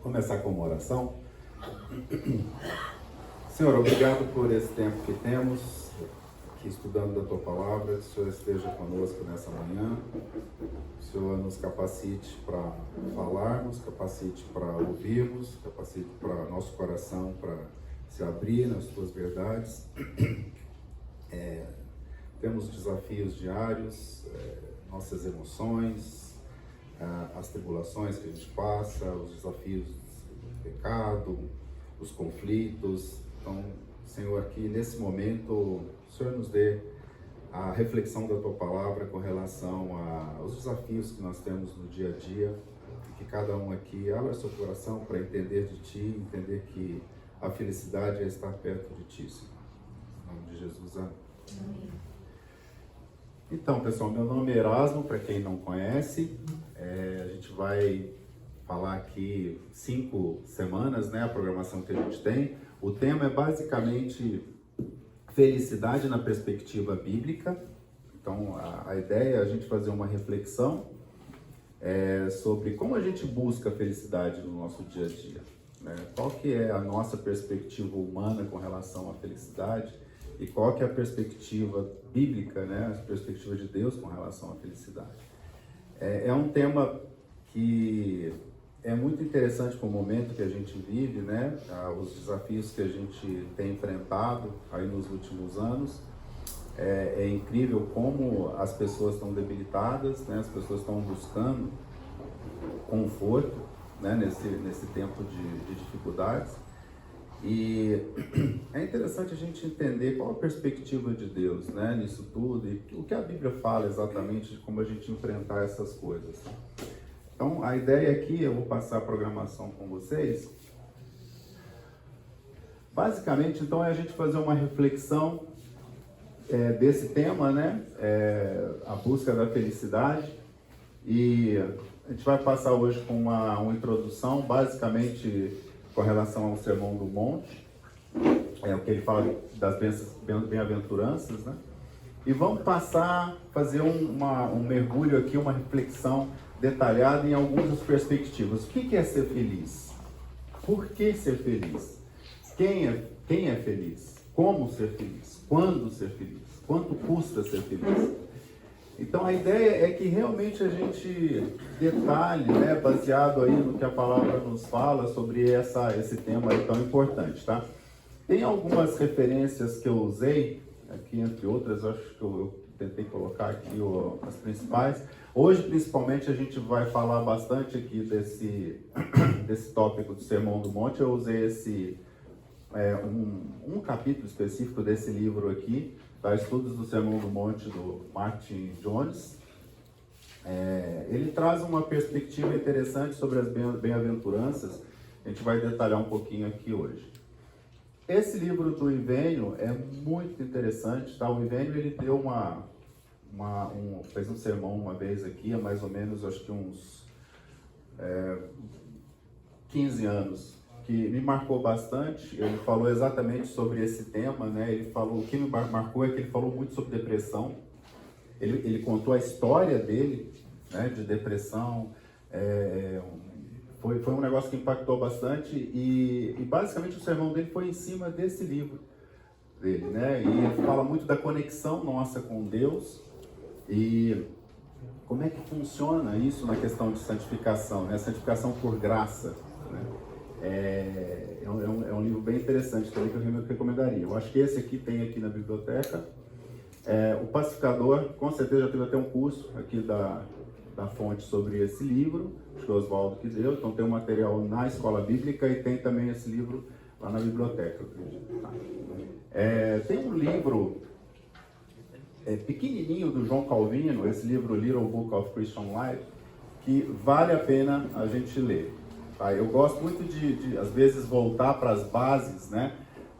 Começar com uma oração. Senhor, obrigado por esse tempo que temos aqui estudando da Tua Palavra. Que o Senhor esteja conosco nessa manhã. Que o Senhor nos capacite para falarmos, capacite para ouvirmos, capacite para nosso coração para se abrir nas Tuas verdades. Temos desafios diários, nossas emoções, as tribulações que a gente passa, os desafios do pecado, os conflitos. Então, Senhor, que nesse momento o Senhor nos dê a reflexão da Tua Palavra com relação aos desafios que nós temos no dia a dia, e que cada um aqui abra seu coração para entender de Ti, entender que a felicidade é estar perto de Ti, Senhor. Em nome de Jesus, amém. Então, pessoal, meu nome é Erasmo, para quem não conhece. A gente vai falar aqui 5 semanas, né, a programação que a gente tem. O tema é basicamente felicidade na perspectiva bíblica. Então, a ideia é a gente fazer uma reflexão sobre como a gente busca a felicidade no nosso dia a dia, né? Qual que é a nossa perspectiva humana com relação à felicidade e qual que é a perspectiva bíblica, né, a perspectiva de Deus com relação à felicidade. É um tema que é muito interessante para o momento que a gente vive, né? Os desafios que a gente tem enfrentado aí nos últimos anos. É incrível como as pessoas estão debilitadas, né? As pessoas estão buscando conforto, né? nesse tempo de dificuldades. E é interessante a gente entender qual a perspectiva de Deus, né, nisso tudo, e o que a Bíblia fala exatamente de como a gente enfrentar essas coisas. Então, a ideia aqui, eu vou passar a programação com vocês. Basicamente, então, é a gente fazer uma reflexão desse tema, né, a busca da felicidade. E a gente vai passar hoje com uma introdução, basicamente com relação ao Sermão do Monte, o que ele fala das bem-aventuranças, né? E vamos fazer um mergulho aqui, uma reflexão detalhada em algumas perspectivas. O que é ser feliz? Por que ser feliz? Quem é feliz? Como ser feliz? Quando ser feliz? Quanto custa ser feliz? Então a ideia é que realmente a gente detalhe, né, baseado aí no que a palavra nos fala sobre esse tema aí tão importante, tá? Tem algumas referências que eu usei, aqui entre outras, acho que eu tentei colocar aqui as principais. Hoje, principalmente, a gente vai falar bastante aqui desse tópico do Sermão do Monte. Eu usei um capítulo específico desse livro aqui, Estudos do Sermão do Monte, do Martin Jones. Ele traz uma perspectiva interessante sobre as bem-aventuranças. A gente vai detalhar um pouquinho aqui hoje. Esse livro do Ivênio é muito interessante, tá? O Ivênio, ele deu fez um sermão uma vez aqui, há mais ou menos, acho que uns 15 anos, que me marcou bastante. Ele falou exatamente sobre esse tema, né? Ele falou, o que me marcou é que ele falou muito sobre depressão. Ele contou a história dele, né, de depressão. Foi um negócio que impactou bastante e basicamente o sermão dele foi em cima desse livro dele, né? E ele fala muito da conexão nossa com Deus e como é que funciona isso na questão de santificação, né? Santificação por graça, né? É um livro bem interessante também que eu recomendaria. Eu acho que esse aqui tem aqui na biblioteca. O Pacificador, com certeza já teve até um curso aqui da fonte sobre esse livro, acho que o Oswaldo que deu. Então tem um material na escola bíblica e tem também esse livro lá na biblioteca, eu acredito. Tá? Tem um livro pequenininho do João Calvino, esse livro Little Book of Christian Life, que vale a pena a gente ler. Tá? Eu gosto muito de às vezes, voltar para as bases, né?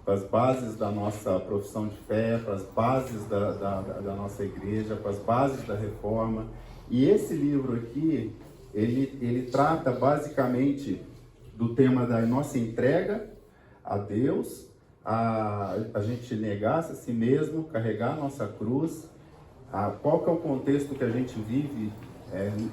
Para as bases da nossa profissão de fé, para as bases da nossa igreja, para as bases da reforma. E esse livro aqui, ele trata basicamente do tema da nossa entrega a Deus, a gente negar-se a si mesmo, carregar a nossa cruz, qual que é o contexto que a gente vive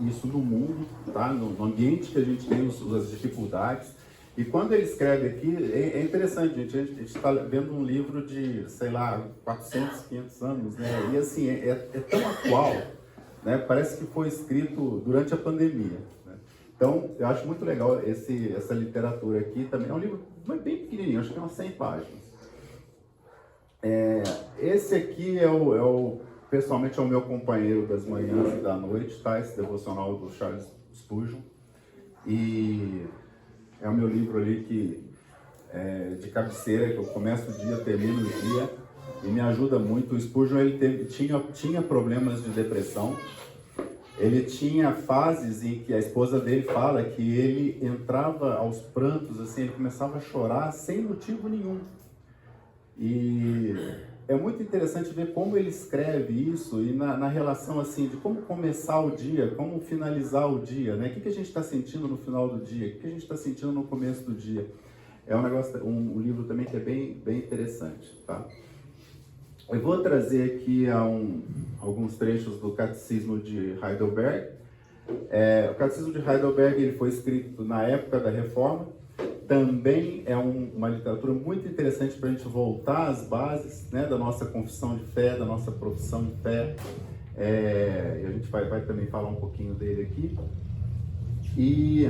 isso no mundo, tá? No ambiente que a gente tem as dificuldades. E quando ele escreve aqui, é interessante, gente, a gente está vendo um livro de, sei lá, 400, 500 anos, né? E assim, é tão atual, né? Parece que foi escrito durante a pandemia, né? Então, eu acho muito legal essa literatura aqui também. É um livro bem pequenininho, acho que tem umas 100 páginas. Esse aqui pessoalmente, é o meu companheiro das manhãs e da noite, tá? Esse devocional do Charles Spurgeon. E é o meu livro ali de cabeceira, que eu começo o dia, termino o dia, e me ajuda muito. O Spurgeon, ele tinha problemas de depressão. Ele tinha fases em que a esposa dele fala que ele entrava aos prantos, assim, ele começava a chorar sem motivo nenhum. E é muito interessante ver como ele escreve isso e na relação assim de como começar o dia, como finalizar o dia, né? O que a gente está sentindo no final do dia, o que a gente está sentindo no começo do dia. É um livro também que é bem interessante, tá? Eu vou trazer aqui alguns trechos do Catecismo de Heidelberg. O Catecismo de Heidelberg ele foi escrito na época da Reforma. Também é uma literatura muito interessante para a gente voltar às bases, né, da nossa confissão de fé, da nossa profissão de fé. E a gente vai também falar um pouquinho dele aqui. E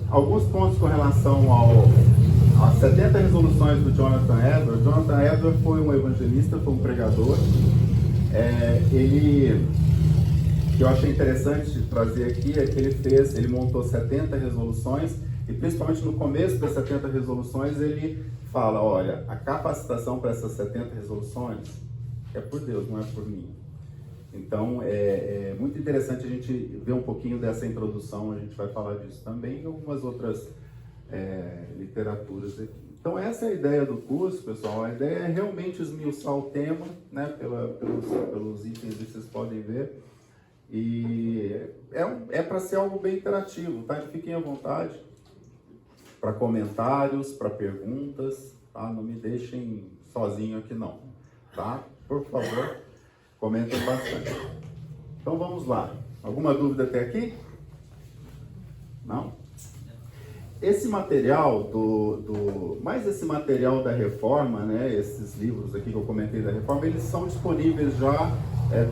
alguns pontos com relação às 70 resoluções do Jonathan Edwards. Jonathan Edwards foi um evangelista, foi um pregador. O que eu achei interessante trazer aqui é que ele montou 70 resoluções. E principalmente no começo das 70 resoluções, ele fala, olha, a capacitação para essas 70 resoluções é por Deus, não é por mim. Então, é muito interessante a gente ver um pouquinho dessa introdução, a gente vai falar disso também, e algumas outras literaturas aqui. Então, essa é a ideia do curso, pessoal. A ideia é realmente esmiuçar o tema, né, pelos itens que vocês podem ver. E para ser algo bem interativo, tá? Fiquem à vontade para comentários, para perguntas, tá? Não me deixem sozinho aqui não, tá? Por favor, comentem bastante. Então vamos lá. Alguma dúvida até aqui? Não? Esse material mais esse material da Reforma, né? Esses livros aqui que eu comentei da Reforma, eles são disponíveis já,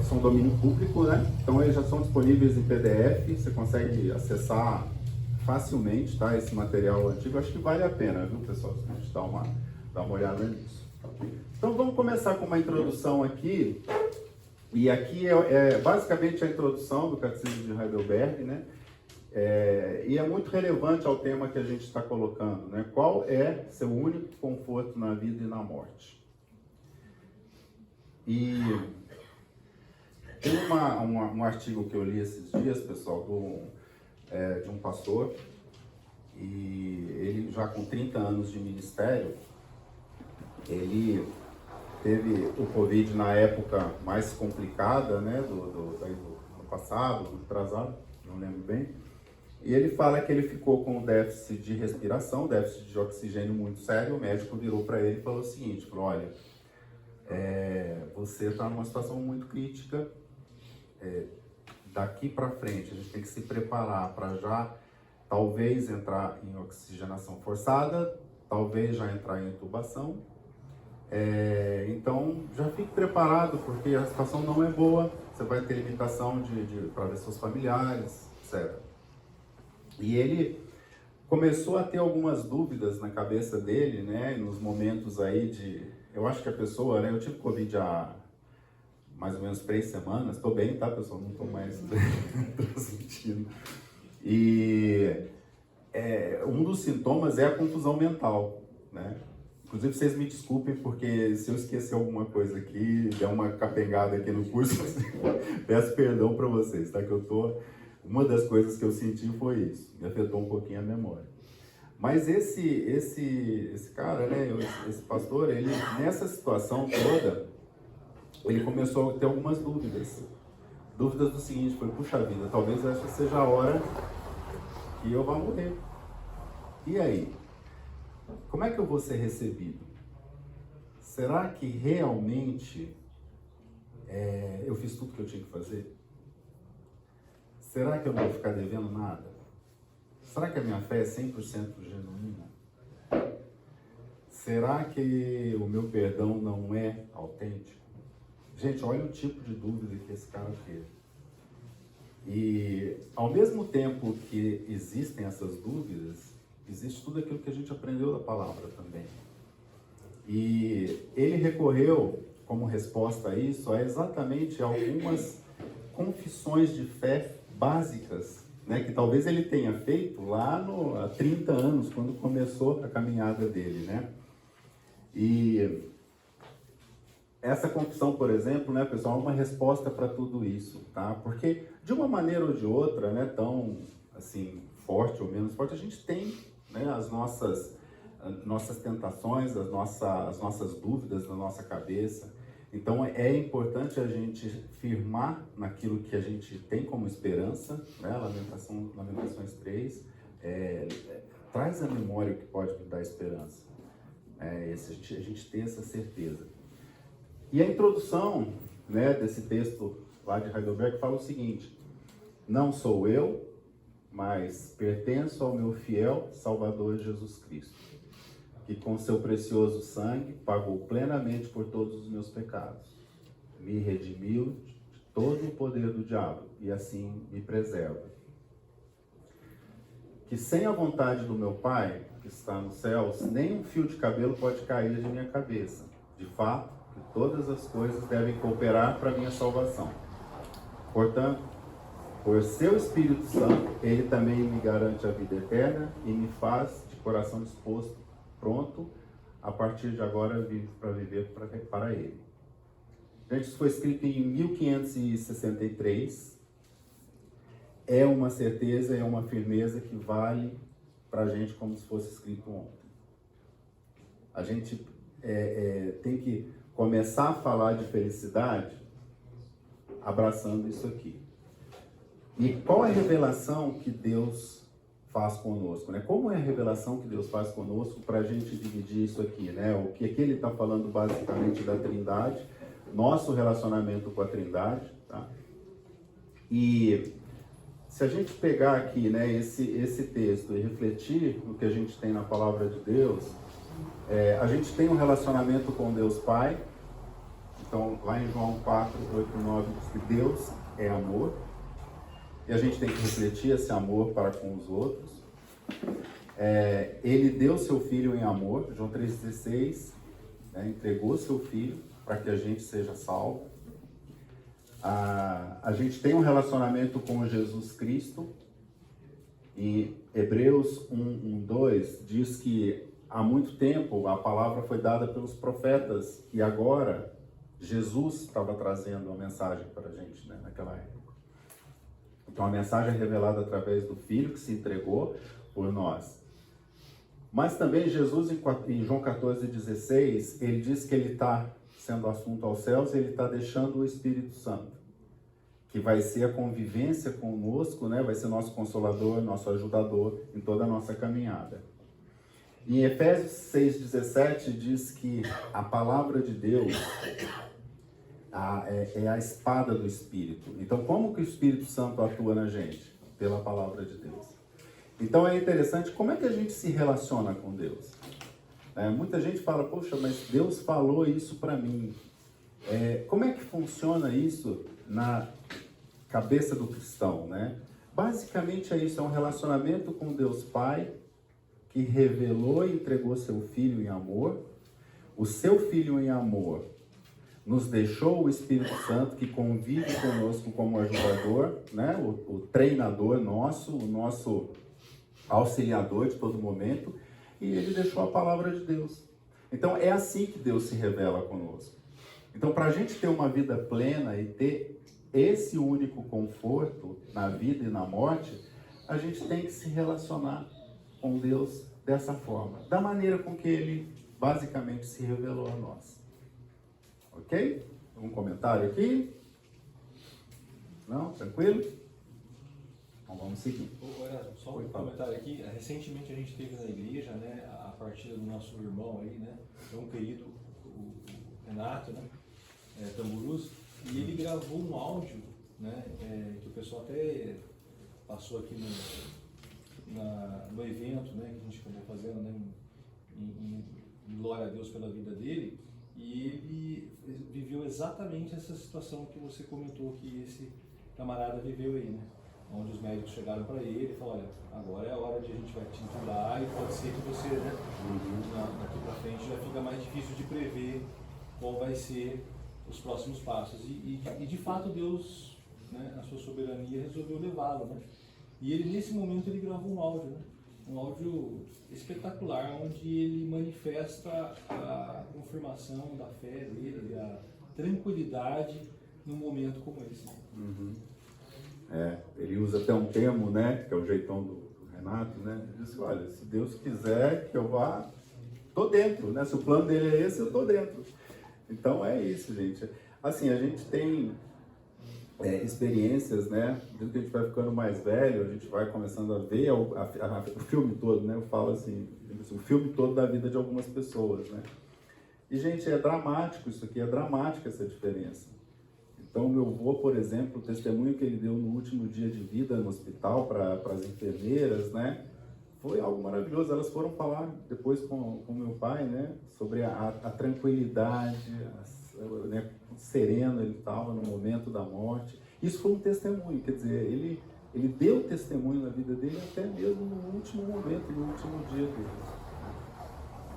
são domínio público, né? Então eles já são disponíveis em PDF, você consegue acessar facilmente, tá? Esse material antigo, acho que vale a pena, viu, pessoal? A gente dá uma olhada nisso. Então vamos começar com uma introdução aqui, e aqui é basicamente a introdução do Catecismo de Heidelberg, né? E é muito relevante ao tema que a gente está colocando, né? Qual é seu único conforto na vida e na morte? E tem um artigo que eu li esses dias, pessoal, de um pastor, e ele já com 30 anos de ministério, ele teve o Covid na época mais complicada, né, do passado, do atrasado, não lembro bem, e ele fala que ele ficou com déficit de respiração, déficit de oxigênio muito sério. O médico virou para ele e falou o seguinte, olha, você está numa situação muito crítica, daqui para frente a gente tem que se preparar para já talvez entrar em oxigenação forçada, talvez já entrar em intubação. Então já fique preparado, porque a situação não é boa, você vai ter limitação para ver seus familiares, etc. E ele começou a ter algumas dúvidas na cabeça dele, né, nos momentos aí eu acho que a pessoa, né, eu tive Covid há mais ou menos 3 semanas, estou bem, tá, pessoal? Não estou mais transmitindo. E um dos sintomas é a confusão mental, né? Inclusive, vocês me desculpem, porque se eu esquecer alguma coisa aqui, der uma capengada aqui no curso, peço perdão para vocês, tá? Uma das coisas que eu senti foi isso, me afetou um pouquinho a memória. Mas esse cara, né, esse pastor, ele, nessa situação toda, ele começou a ter algumas dúvidas. Dúvidas do seguinte, puxa vida, talvez essa seja a hora que eu vá morrer. E aí? Como é que eu vou ser recebido? Será que realmente eu fiz tudo que eu tinha que fazer? Será que eu não vou ficar devendo nada? Será que a minha fé é 100% genuína? Será que o meu perdão não é autêntico? Gente, olha o tipo de dúvida que esse cara teve. E ao mesmo tempo que existem essas dúvidas, existe tudo aquilo que a gente aprendeu da palavra também. E ele recorreu, como resposta a isso, a exatamente algumas confissões de fé básicas, né, que talvez ele tenha feito lá há 30 anos, quando começou a caminhada dele, né? E essa confissão, por exemplo, né, pessoal, é uma resposta para tudo isso, tá? Porque de uma maneira ou de outra, né, tão assim, forte ou menos forte, a gente tem, né, as nossas tentações, as nossas dúvidas na nossa cabeça. Então é importante a gente firmar naquilo que a gente tem como esperança, né? Lamentações 3, traz à memória o que pode nos dar esperança. A gente ter essa certeza. E a introdução, né, desse texto lá de Heidelberg fala o seguinte: não sou eu, mas pertenço ao meu fiel Salvador Jesus Cristo, que com seu precioso sangue pagou plenamente por todos os meus pecados, me redimiu de todo o poder do diabo e assim me preserva. Que sem a vontade do meu Pai, que está nos céus, nem um fio de cabelo pode cair de minha cabeça. De fato, que todas as coisas devem cooperar para a minha salvação. Portanto, por seu Espírito Santo, ele também me garante a vida eterna e me faz de coração disposto, pronto, a partir de agora, para viver para ele. Gente, isso foi escrito em 1563. É uma certeza, é uma firmeza que vale para a gente como se fosse escrito ontem. A gente tem que começar a falar de felicidade abraçando isso aqui. E qual é a revelação que Deus faz conosco, né? Como é a revelação que Deus faz conosco para a gente dividir isso aqui, né? O que aqui ele está falando basicamente da Trindade, nosso relacionamento com a Trindade, tá? E se a gente pegar aqui, né, esse texto e refletir no que a gente tem na palavra de Deus, a gente tem um relacionamento com Deus Pai. Então, lá em João 4, 8 e 9, diz que Deus é amor. E a gente tem que refletir esse amor para com os outros. Ele deu seu Filho em amor, João 3,16, né, entregou seu Filho para que a gente seja salvo. A gente tem um relacionamento com Jesus Cristo. Em Hebreus 1:2 diz que há muito tempo a palavra foi dada pelos profetas e agora Jesus estava trazendo a mensagem para a gente, né, naquela época. Então a mensagem é revelada através do Filho que se entregou por nós. Mas também Jesus, em João 14,16, ele diz que ele está sendo assunto aos céus, ele está deixando o Espírito Santo, que vai ser a convivência conosco, né? Vai ser nosso consolador, nosso ajudador em toda a nossa caminhada. Em Efésios 6,17 diz que a palavra de Deus é a espada do Espírito. Então, como que o Espírito Santo atua na gente? Pela palavra de Deus. Então, é interessante, como é que a gente se relaciona com Deus? Muita gente fala, poxa, mas Deus falou isso para mim. Como é que funciona isso na cabeça do cristão, né? Basicamente é isso, é um relacionamento com Deus Pai, que revelou e entregou seu Filho em amor. O seu Filho em amor nos deixou o Espírito Santo, que convive conosco como ajudador, né? O treinador nosso, o nosso auxiliador de todo momento, e ele deixou a palavra de Deus. Então é assim que Deus se revela conosco. Então, para a gente ter uma vida plena e ter esse único conforto na vida e na morte, a gente tem que se relacionar com Deus dessa forma, da maneira com que ele basicamente se revelou a nós. Ok? Algum comentário aqui? Não? Tranquilo? Então vamos seguir. Só um comentário aqui. Recentemente a gente teve na igreja, né, a partida do nosso irmão aí, né, tão querido, o Renato, né, Tamburus, e ele gravou um áudio, né, que o pessoal até passou aqui no evento, né, que a gente acabou fazendo, né, em glória a Deus pela vida dele, e ele viveu exatamente essa situação que você comentou que esse camarada viveu aí, né? Onde os médicos chegaram para ele e falaram, olha, agora é a hora de a gente vai te intubar e pode ser que você, né, daqui para frente já fica mais difícil de prever qual vai ser os próximos passos. E de fato Deus, né, a sua soberania, resolveu levá-lo, né? E ele, nesse momento, ele gravou um áudio, né? Um áudio espetacular, onde ele manifesta a confirmação da fé dele, a tranquilidade num momento como esse. Ele usa até um termo, né, que é o jeitão do Renato, né? Ele diz, olha, se Deus quiser que eu vá, tô dentro, né? Se o plano dele é esse, eu tô dentro. Então é isso, gente. Assim, a gente tem experiências, né? Desde que a gente vai ficando mais velho, a gente vai começando a ver o filme todo, né? Eu falo assim, o filme todo da vida de algumas pessoas, né? E, gente, é dramático isso aqui, é dramática essa diferença. Então, meu avô, por exemplo, o testemunho que ele deu no último dia de vida no hospital para as enfermeiras, né? Foi algo maravilhoso. Elas foram falar depois com meu pai, né? Sobre a tranquilidade, né? Sereno ele estava no momento da morte. Isso foi um testemunho, quer dizer, ele deu testemunho na vida dele até mesmo no último momento, no último dia dele.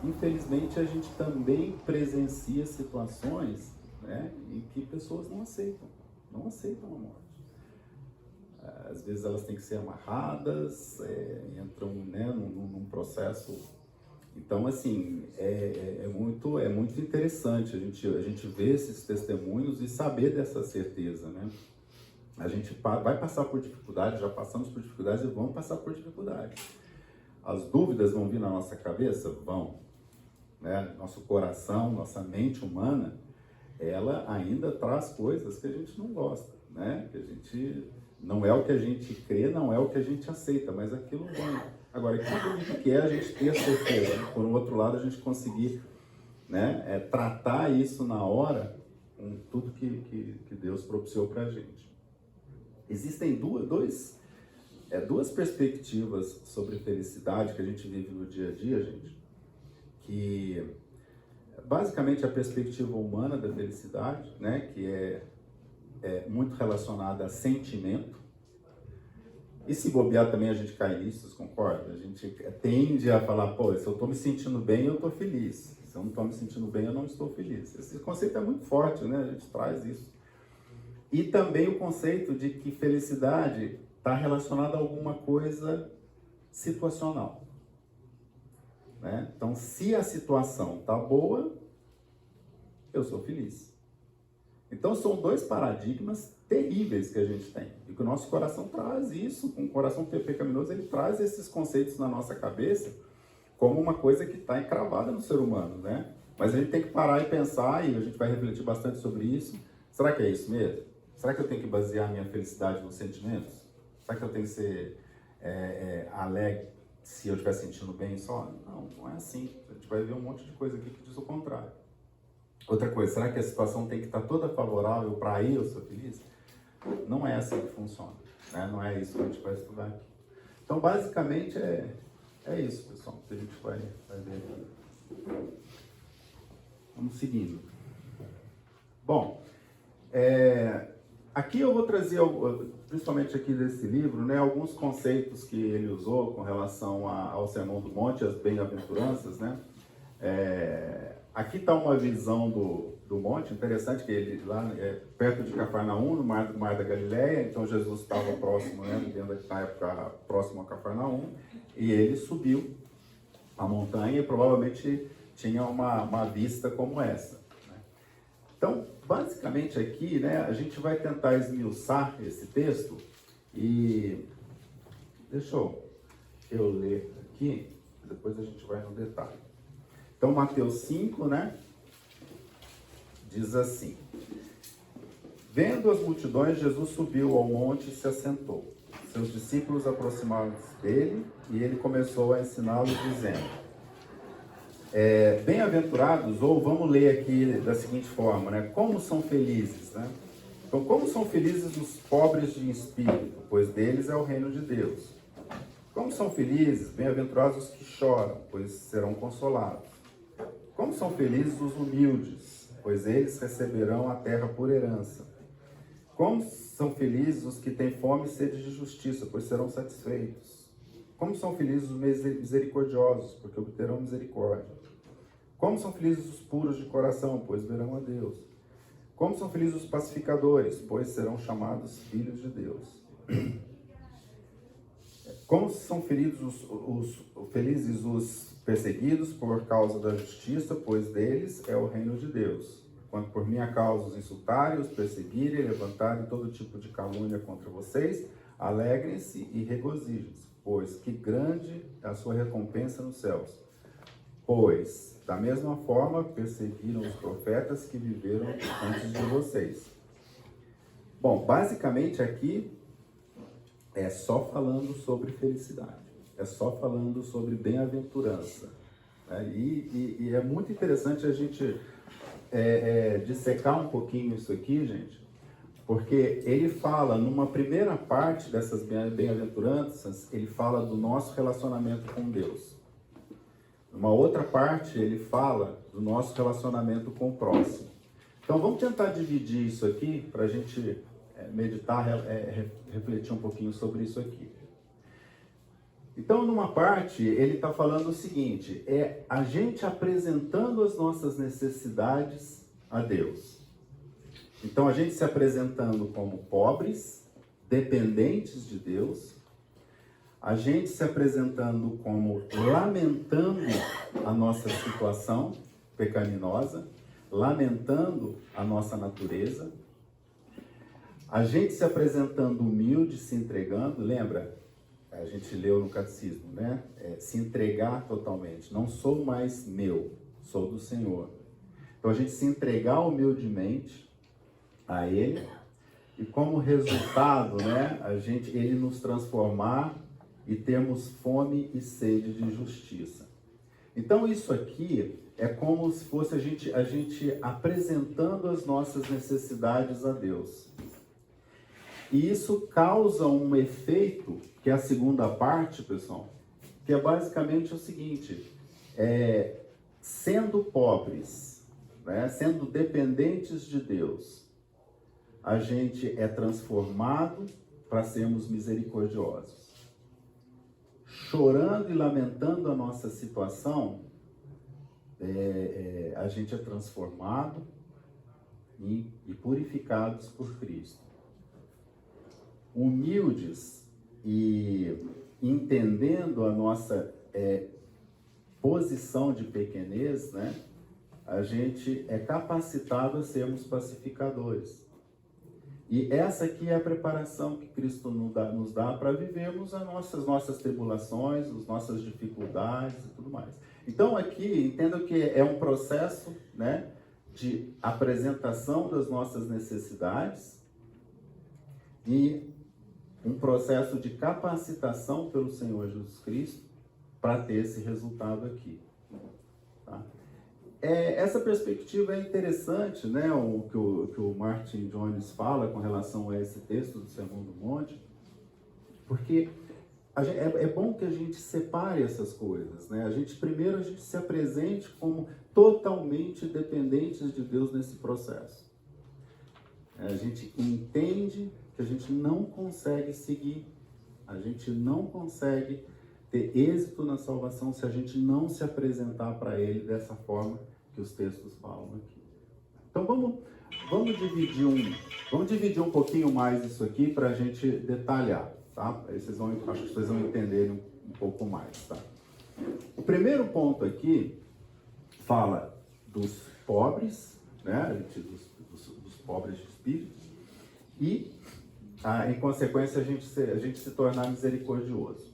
Infelizmente, a gente também presencia situações, né, em que pessoas não aceitam a morte. Às vezes elas têm que ser amarradas, entram, né, num processo. Então, assim, é muito interessante a gente ver esses testemunhos e saber dessa certeza, né? A gente vai passar por dificuldades, já passamos por dificuldades e vamos passar por dificuldades. As dúvidas vão vir na nossa cabeça? Vão. Né? Nosso coração, nossa mente humana, ela ainda traz coisas que a gente não gosta, né? Que a gente, não é o que a gente crê, não é o que a gente aceita, mas aquilo vai. Agora, o que a gente quer, a gente ter certeza. Né? Por um outro lado, a gente conseguir, né, tratar isso na hora, com tudo que Deus propiciou para a gente. Existem duas perspectivas sobre felicidade que a gente vive no dia a dia, gente, que basicamente a perspectiva humana da felicidade, né, que é muito relacionada a sentimento. E se bobear também a gente cai nisso, vocês concordam? A gente tende a falar, pô, se eu estou me sentindo bem, eu estou feliz. Se eu não estou me sentindo bem, eu não estou feliz. Esse conceito é muito forte, né? A gente traz isso. E também o conceito de que felicidade está relacionada a alguma coisa situacional. Né? Então, se a situação está boa, eu sou feliz. Então, são dois paradigmas terríveis que a gente tem. E que o nosso coração traz isso, com o coração pecaminoso, ele traz esses conceitos na nossa cabeça como uma coisa que está encravada no ser humano, né? Mas a gente tem que parar e pensar, e a gente vai refletir bastante sobre isso. Será que é isso mesmo? Será que eu tenho que basear minha felicidade nos sentimentos? Será que eu tenho que ser alegre se eu estiver sentindo bem só? Não, não é assim. A gente vai ver um monte de coisa aqui que diz o contrário. Outra coisa, será que a situação tem que estar toda favorável para aí eu ser feliz? Não é assim que funciona, né? Não é isso que a gente vai estudar aqui. Então, basicamente, é isso, pessoal, que a gente vai ver aqui. Vamos seguindo. Bom, aqui eu vou trazer, principalmente aqui desse livro, né, alguns conceitos que ele usou com relação ao Sermão do Monte, as bem-aventuranças, né? Aqui está uma visão do monte, interessante, que ele lá perto de Cafarnaum, no mar da Galileia, então Jesus estava próximo, né, dentro da época próximo a Cafarnaum, e ele subiu a montanha e provavelmente tinha uma vista como essa. Né? Então, basicamente aqui, né, a gente vai tentar esmiuçar esse texto e deixa eu ler aqui, depois a gente vai no detalhe. Então, Mateus 5, né, diz assim: Vendo as multidões, Jesus subiu ao monte e se assentou. Seus discípulos aproximaram-se dele e ele começou a ensiná-los, dizendo: Bem-aventurados, ou vamos ler aqui da seguinte forma, né? Como são felizes, né? Então, como são felizes os pobres de espírito, pois deles é o reino de Deus. Como são felizes, bem-aventurados os que choram, pois serão consolados. Como são felizes os humildes, pois eles receberão a terra por herança. Como são felizes os que têm fome e sede de justiça, pois serão satisfeitos. Como são felizes os misericordiosos, porque obterão misericórdia. Como são felizes os puros de coração, pois verão a Deus. Como são felizes os pacificadores, pois serão chamados filhos de Deus. Como são felizes os perseguidos por causa da justiça, pois deles é o reino de Deus. Quando por minha causa os insultarem, os perseguirem, levantarem todo tipo de calúnia contra vocês, alegrem-se e regozijem-se, pois que grande é a sua recompensa nos céus. Pois, da mesma forma, perseguiram os profetas que viveram antes de vocês. Bom, basicamente aqui é só falando sobre felicidade, é só falando sobre bem-aventurança. Né? E é muito interessante a gente dissecar um pouquinho isso aqui, gente, porque ele fala, numa primeira parte dessas bem-aventuranças, ele fala do nosso relacionamento com Deus. Numa outra parte, ele fala do nosso relacionamento com o próximo. Então, vamos tentar dividir isso aqui para a gente meditar, refletir um pouquinho sobre isso aqui. Então, numa parte, ele está falando o seguinte, é a gente apresentando as nossas necessidades a Deus. Então, a gente se apresentando como pobres, dependentes de Deus, a gente se apresentando como lamentando a nossa situação pecaminosa, lamentando a nossa natureza, a gente se apresentando humilde, se entregando, lembra? A gente leu no catecismo, né? Se entregar totalmente. Não sou mais meu, sou do Senhor. Então a gente se entregar humildemente a Ele e como resultado, né? Ele nos transformar e termos fome e sede de justiça. Então isso aqui é como se fosse a gente apresentando as nossas necessidades a Deus. E isso causa um efeito, que é a segunda parte, pessoal, que é basicamente o seguinte, sendo pobres, né, sendo dependentes de Deus, a gente é transformado para sermos misericordiosos. Chorando e lamentando a nossa situação, a gente é transformado e purificados por Cristo. Humildes e entendendo a nossa posição de pequenez, né, a gente é capacitado a sermos pacificadores. E essa aqui é a preparação que Cristo nos dá para vivermos as nossas tribulações, as nossas dificuldades e tudo mais. Então aqui, entenda que é um processo, né, de apresentação das nossas necessidades e um processo de capacitação pelo Senhor Jesus Cristo para ter esse resultado aqui. Tá? Essa perspectiva é interessante, né, o que o Martin Jones fala com relação a esse texto do Sermão do Monte, porque é bom que a gente separe essas coisas, né? Primeiro a gente se apresente como totalmente dependentes de Deus nesse processo. A gente entende que a gente não consegue seguir, a gente não consegue ter êxito na salvação se a gente não se apresentar para Ele dessa forma que os textos falam aqui. Então vamos dividir um pouquinho mais isso aqui para a gente detalhar, tá? Aí acho que vocês vão entender um pouco mais, tá? O primeiro ponto aqui fala dos pobres, né? Dos pobres de espírito e em consequência a gente se tornar misericordioso.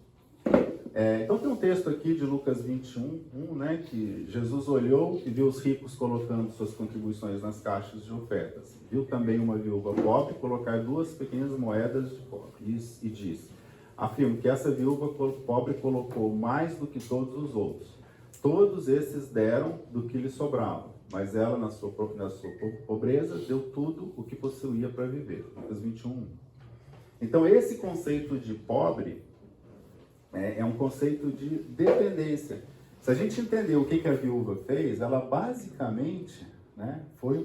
Então tem um texto aqui de Lucas 21, né, que Jesus olhou e viu os ricos colocando suas contribuições nas caixas de ofertas. Viu também uma viúva pobre colocar 2 pequenas moedas de cobre e disse: afirmo que essa viúva pobre colocou mais do que todos os outros. Todos esses deram do que lhe sobrava, mas ela, na sua pobreza, deu tudo o que possuía para viver. Lucas 21. Então esse conceito de pobre É um conceito de dependência. Se a gente entender o que a viúva fez, ela basicamente, né, foi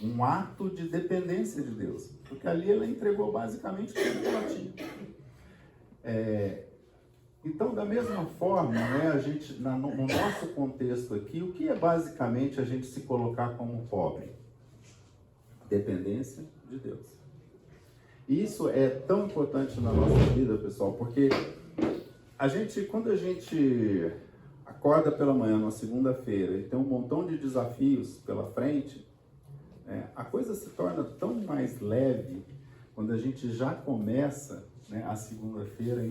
um ato de dependência de Deus. Porque ali ela entregou basicamente tudo que ela tinha. Então, da mesma forma, né, a gente, no nosso contexto aqui, o que é basicamente a gente se colocar como pobre? Dependência de Deus. E isso é tão importante na nossa vida, pessoal, porque quando a gente acorda pela manhã, numa segunda-feira, e tem um montão de desafios pela frente, a coisa se torna tão mais leve quando a gente já começa, né, a segunda-feira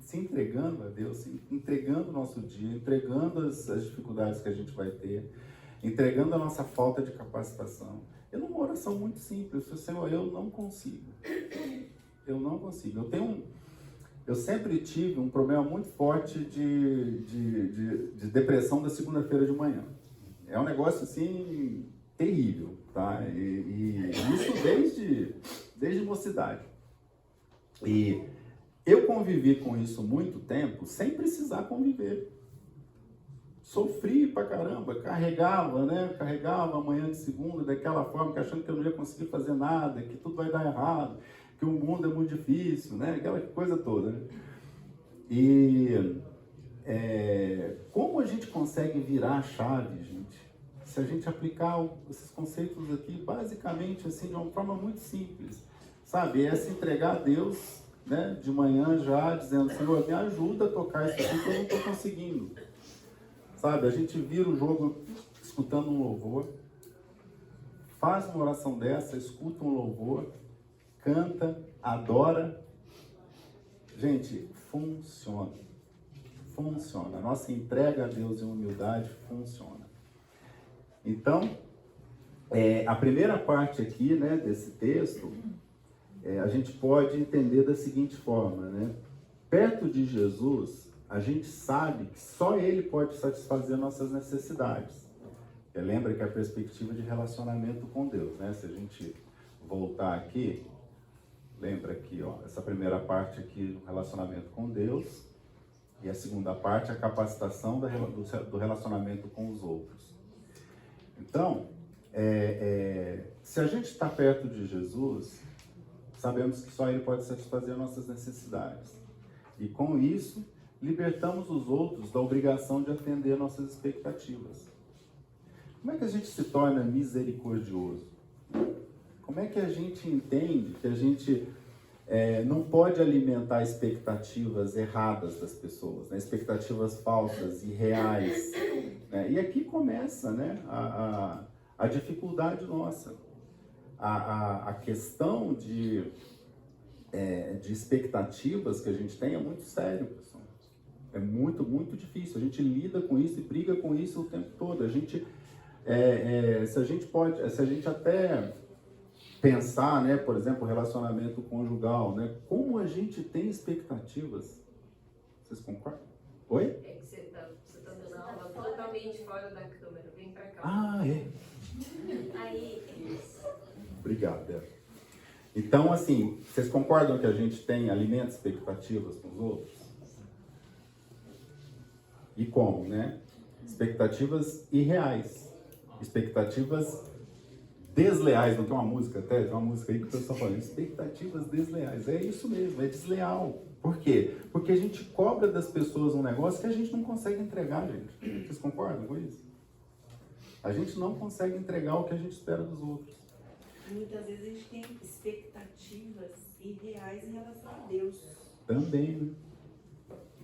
se entregando a Deus, entregando o nosso dia, entregando as dificuldades que a gente vai ter, entregando a nossa falta de capacitação. É uma oração muito simples. Senhor, eu não consigo. Eu não consigo. Eu sempre tive um problema muito forte de depressão da segunda-feira de manhã. É um negócio assim terrível, tá? E isso desde mocidade. E eu convivi com isso muito tempo sem precisar conviver. Sofri pra caramba, carregava a manhã de segunda daquela forma, que achando que eu não ia conseguir fazer nada, que tudo vai dar errado, que o mundo é muito difícil, né? Aquela coisa toda, né? E como a gente consegue virar a chave, gente? Se a gente aplicar esses conceitos aqui, basicamente, assim, de uma forma muito simples, sabe? É se entregar a Deus, né, de manhã já, dizendo, Senhor, me ajuda a tocar isso aqui que eu não estou conseguindo. Sabe, a gente vira o jogo escutando um louvor, faz uma oração dessa, escuta um louvor, canta, adora. Gente, funciona. Funciona. A nossa entrega a Deus em humildade funciona. Então, a primeira parte aqui, né, desse texto, a gente pode entender da seguinte forma, né? Perto de Jesus, a gente sabe que só Ele pode satisfazer nossas necessidades. Lembra que a perspectiva de relacionamento com Deus, né? Se a gente voltar aqui, lembra aqui, ó, essa primeira parte aqui, o relacionamento com Deus, e a segunda parte, a capacitação do relacionamento com os outros. Então, se a gente está perto de Jesus, sabemos que só Ele pode satisfazer nossas necessidades. E com isso, libertamos os outros da obrigação de atender nossas expectativas. Como é que a gente se torna misericordioso? Como é que a gente entende que a gente não pode alimentar expectativas erradas das pessoas, né? Expectativas falsas, irreais? Né? E aqui começa, né, a dificuldade nossa. A questão de expectativas que a gente tem é muito sério, pessoal. É muito, muito difícil. A gente lida com isso e briga com isso o tempo todo. A gente, se a gente até pensar, né, por exemplo, relacionamento conjugal, né, como a gente tem expectativas. Vocês concordam? Oi? É que você tá dando aula totalmente fora da câmera. Vem pra cá. Ah, é. Aí. Obrigado, Débora. Então, assim, vocês concordam que a gente alimenta expectativas com os outros? E como, né? Expectativas irreais. Expectativas desleais. Não tem uma música até? Tem uma música aí que o pessoal fala, expectativas desleais. É isso mesmo, é desleal. Por quê? Porque a gente cobra das pessoas um negócio que a gente não consegue entregar, gente. Vocês concordam com isso? A gente não consegue entregar o que a gente espera dos outros. Muitas vezes a gente tem expectativas irreais em relação a Deus. Também, né?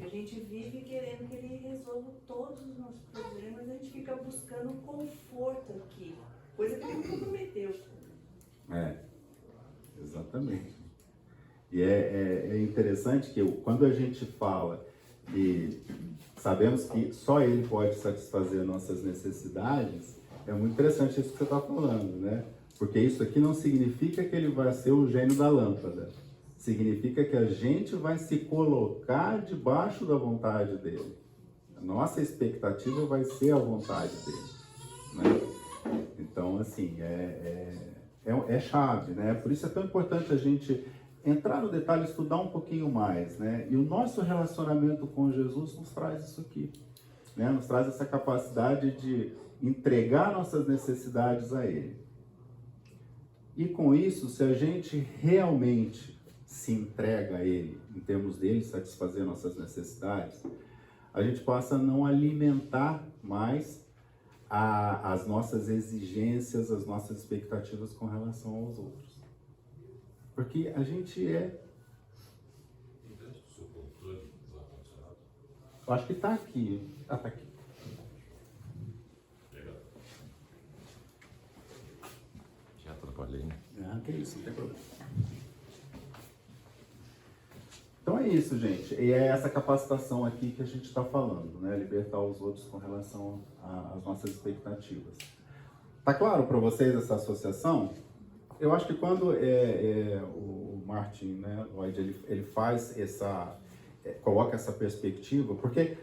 A gente vive querendo que Ele resolva todos os nossos problemas, a gente fica buscando conforto aqui, coisa que Ele não comprometeu. Exatamente. E é interessante que quando a gente fala e sabemos que só Ele pode satisfazer nossas necessidades, é muito interessante isso que você está falando, né? Porque isso aqui não significa que Ele vai ser o gênio da lâmpada. Significa que a gente vai se colocar debaixo da vontade dEle. A nossa expectativa vai ser a vontade dEle, né? Então, assim, é chave, né? Por isso é tão importante a gente entrar no detalhe, estudar um pouquinho mais, né? E o nosso relacionamento com Jesus nos traz isso aqui, né? Nos traz essa capacidade de entregar nossas necessidades a Ele. E com isso, se a gente realmente se entrega a Ele, em termos dele satisfazer nossas necessidades, a gente passa a não alimentar mais as nossas exigências, as nossas expectativas com relação aos outros. Porque a gente é... Eu acho que está aqui. Ah, está aqui. Já atrapalhei, né? Ah, que isso, não tem problema. Então é isso, gente. E é essa capacitação aqui que a gente está falando, né? Libertar os outros com relação às nossas expectativas. Tá claro para vocês essa associação? Eu acho que quando o Martin, né, Lloyd, ele faz coloca essa perspectiva, porque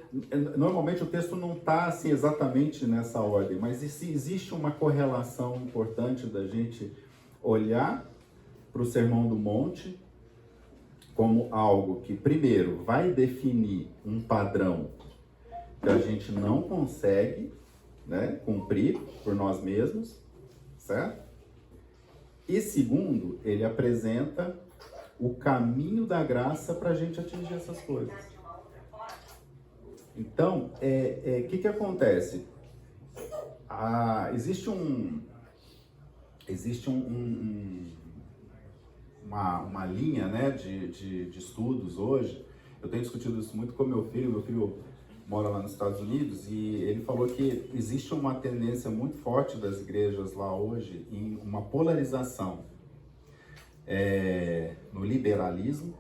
normalmente o texto não está assim, exatamente nessa ordem, mas existe uma correlação importante da gente olhar para o Sermão do Monte como algo que, primeiro, vai definir um padrão que a gente não consegue, né, cumprir por nós mesmos, certo? E segundo, ele apresenta o caminho da graça para a gente atingir essas coisas. Então, que acontece? Existe uma linha, né, de estudos hoje. Eu tenho discutido isso muito com meu filho mora lá nos Estados Unidos, e ele falou que existe uma tendência muito forte das igrejas lá hoje em uma polarização no liberalismo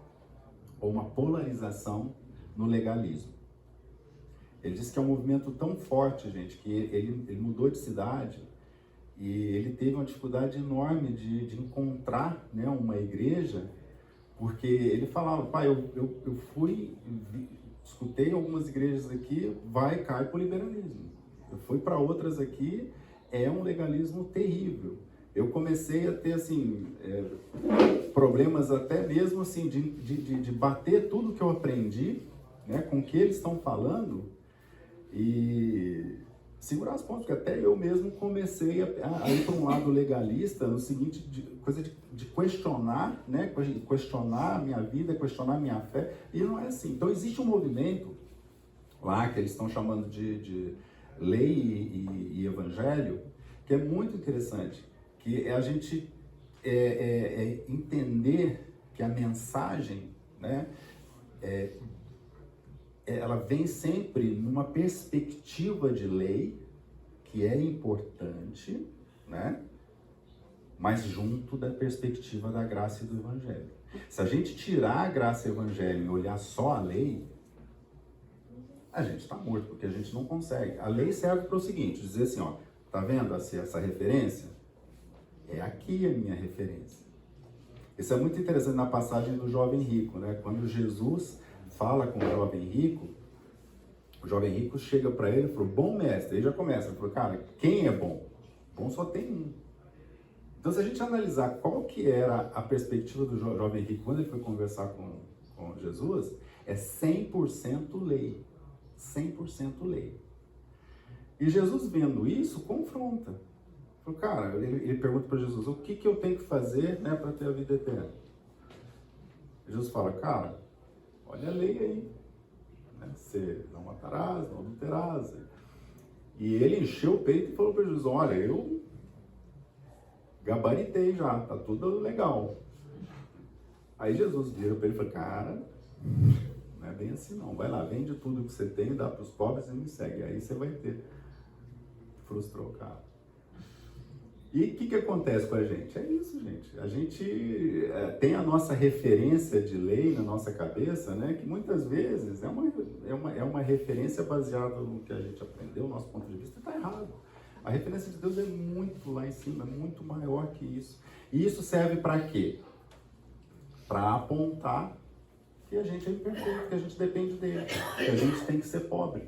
ou uma polarização no legalismo. Ele disse que é um movimento tão forte, gente, que ele mudou de cidade e ele teve uma dificuldade enorme de encontrar, né, uma igreja, porque ele falava, pai, eu escutei algumas igrejas aqui, cai para o liberalismo. Eu fui para outras aqui, é um legalismo terrível. Eu comecei a ter, assim, problemas até mesmo, assim, de bater tudo que eu aprendi, né, com o que eles estão falando e segurar as pontas, porque até eu mesmo comecei a ir para um lado legalista, no seguinte, coisa de questionar, né, questionar a minha vida, questionar a minha fé, e não é assim. Então existe um movimento lá que eles estão chamando de lei e evangelho, que é muito interessante, que é a gente entender que a mensagem, né, ela vem sempre numa perspectiva de lei, que é importante, né, mas junto da perspectiva da graça e do evangelho. Se a gente tirar a graça e o evangelho e olhar só a lei, a gente está morto, porque a gente não consegue. A lei serve para o seguinte, dizer assim, ó, tá vendo essa referência? É aqui a minha referência. Isso é muito interessante na passagem do jovem rico, né? Quando Jesus fala com o jovem rico chega para ele e falou, bom mestre, ele já começa, ele falou, cara, quem é bom? Bom só tem um. Então, se a gente analisar qual que era a perspectiva do jovem rico quando ele foi conversar com Jesus, é 100% lei. 100% lei. E Jesus, vendo isso, confronta. Falou, cara, ele pergunta para Jesus, o que eu tenho que fazer, né, para ter a vida eterna? Jesus fala, cara, olha a lei aí. Né? Você não matarás, não adulterás. E ele encheu o peito e falou para Jesus, olha, eu gabaritei já, tá tudo legal. Aí Jesus vira para ele e fala, cara, não é bem assim não, vai lá, vende tudo que você tem, dá para os pobres e me segue, aí você vai ter. Frustrou o cara. E o que acontece com a gente? É isso, gente. A gente tem a nossa referência de lei na nossa cabeça, né? Que muitas vezes é uma referência baseada no que a gente aprendeu, o nosso ponto de vista, está errado. A referência de Deus é muito lá em cima, é muito maior que isso. E isso serve para quê? Para apontar que a gente é imperfeito, que a gente depende dele, que a gente tem que ser pobre.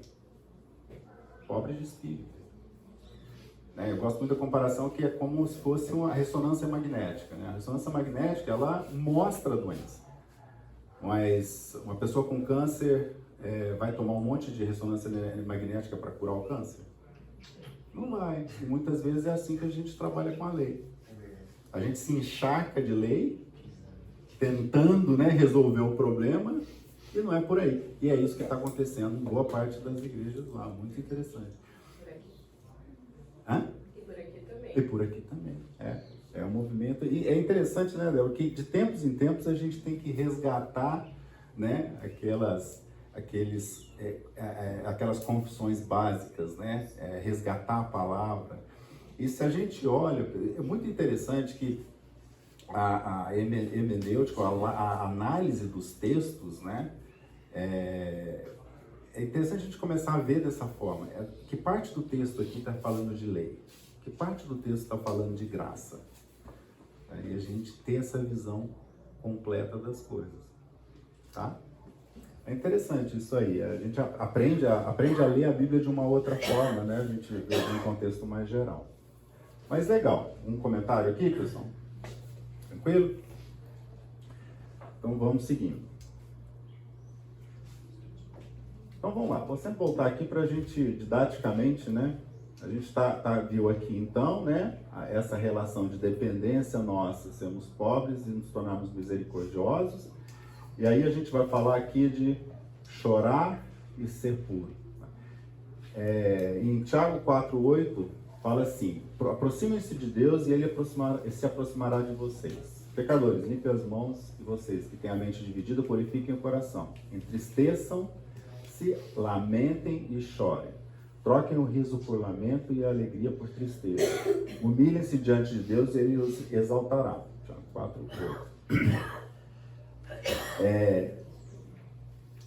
Pobre de espírito. Eu gosto muito da comparação que é como se fosse uma ressonância magnética, né? A ressonância magnética, ela mostra a doença. Mas uma pessoa com câncer vai tomar um monte de ressonância magnética para curar o câncer? Não vai. E muitas vezes é assim que a gente trabalha com a lei. A gente se encharca de lei, tentando, né, resolver o problema, e não é por aí. E é isso que está acontecendo em boa parte das igrejas lá. Muito interessante. Por aqui. Hã? E por aqui também. E por aqui também. É um movimento. E é interessante, né, Del, que de tempos em tempos a gente tem que resgatar, né, aquelas confissões básicas, né, resgatar a palavra. E se a gente olha, é muito interessante que a hermenêutica, a análise dos textos, né, é interessante a gente começar a ver dessa forma. Que parte do texto aqui está falando de lei? Que parte do texto está falando de graça? Aí a gente tem essa visão completa das coisas, tá? É interessante isso aí. A gente aprende a ler a Bíblia de uma outra forma, né? A gente vê em um contexto mais geral. Mas legal. Um comentário aqui, pessoal? Tranquilo? Então vamos seguindo. Então vamos lá. Vou sempre voltar aqui para a gente, didaticamente, né? A gente viu aqui então, né? Essa relação de dependência nossa, sermos pobres e nos tornarmos misericordiosos. E aí a gente vai falar aqui de chorar e ser puro. Em Tiago 4,8 fala assim: aproximem-se de Deus e Ele se aproximará de vocês. Pecadores, limpem as mãos, e vocês que têm a mente dividida, purifiquem o coração. Entristeçam-se, lamentem e chorem. Troquem o riso por lamento e a alegria por tristeza. Humilhem-se diante de Deus e Ele os exaltará. Tiago 4,8.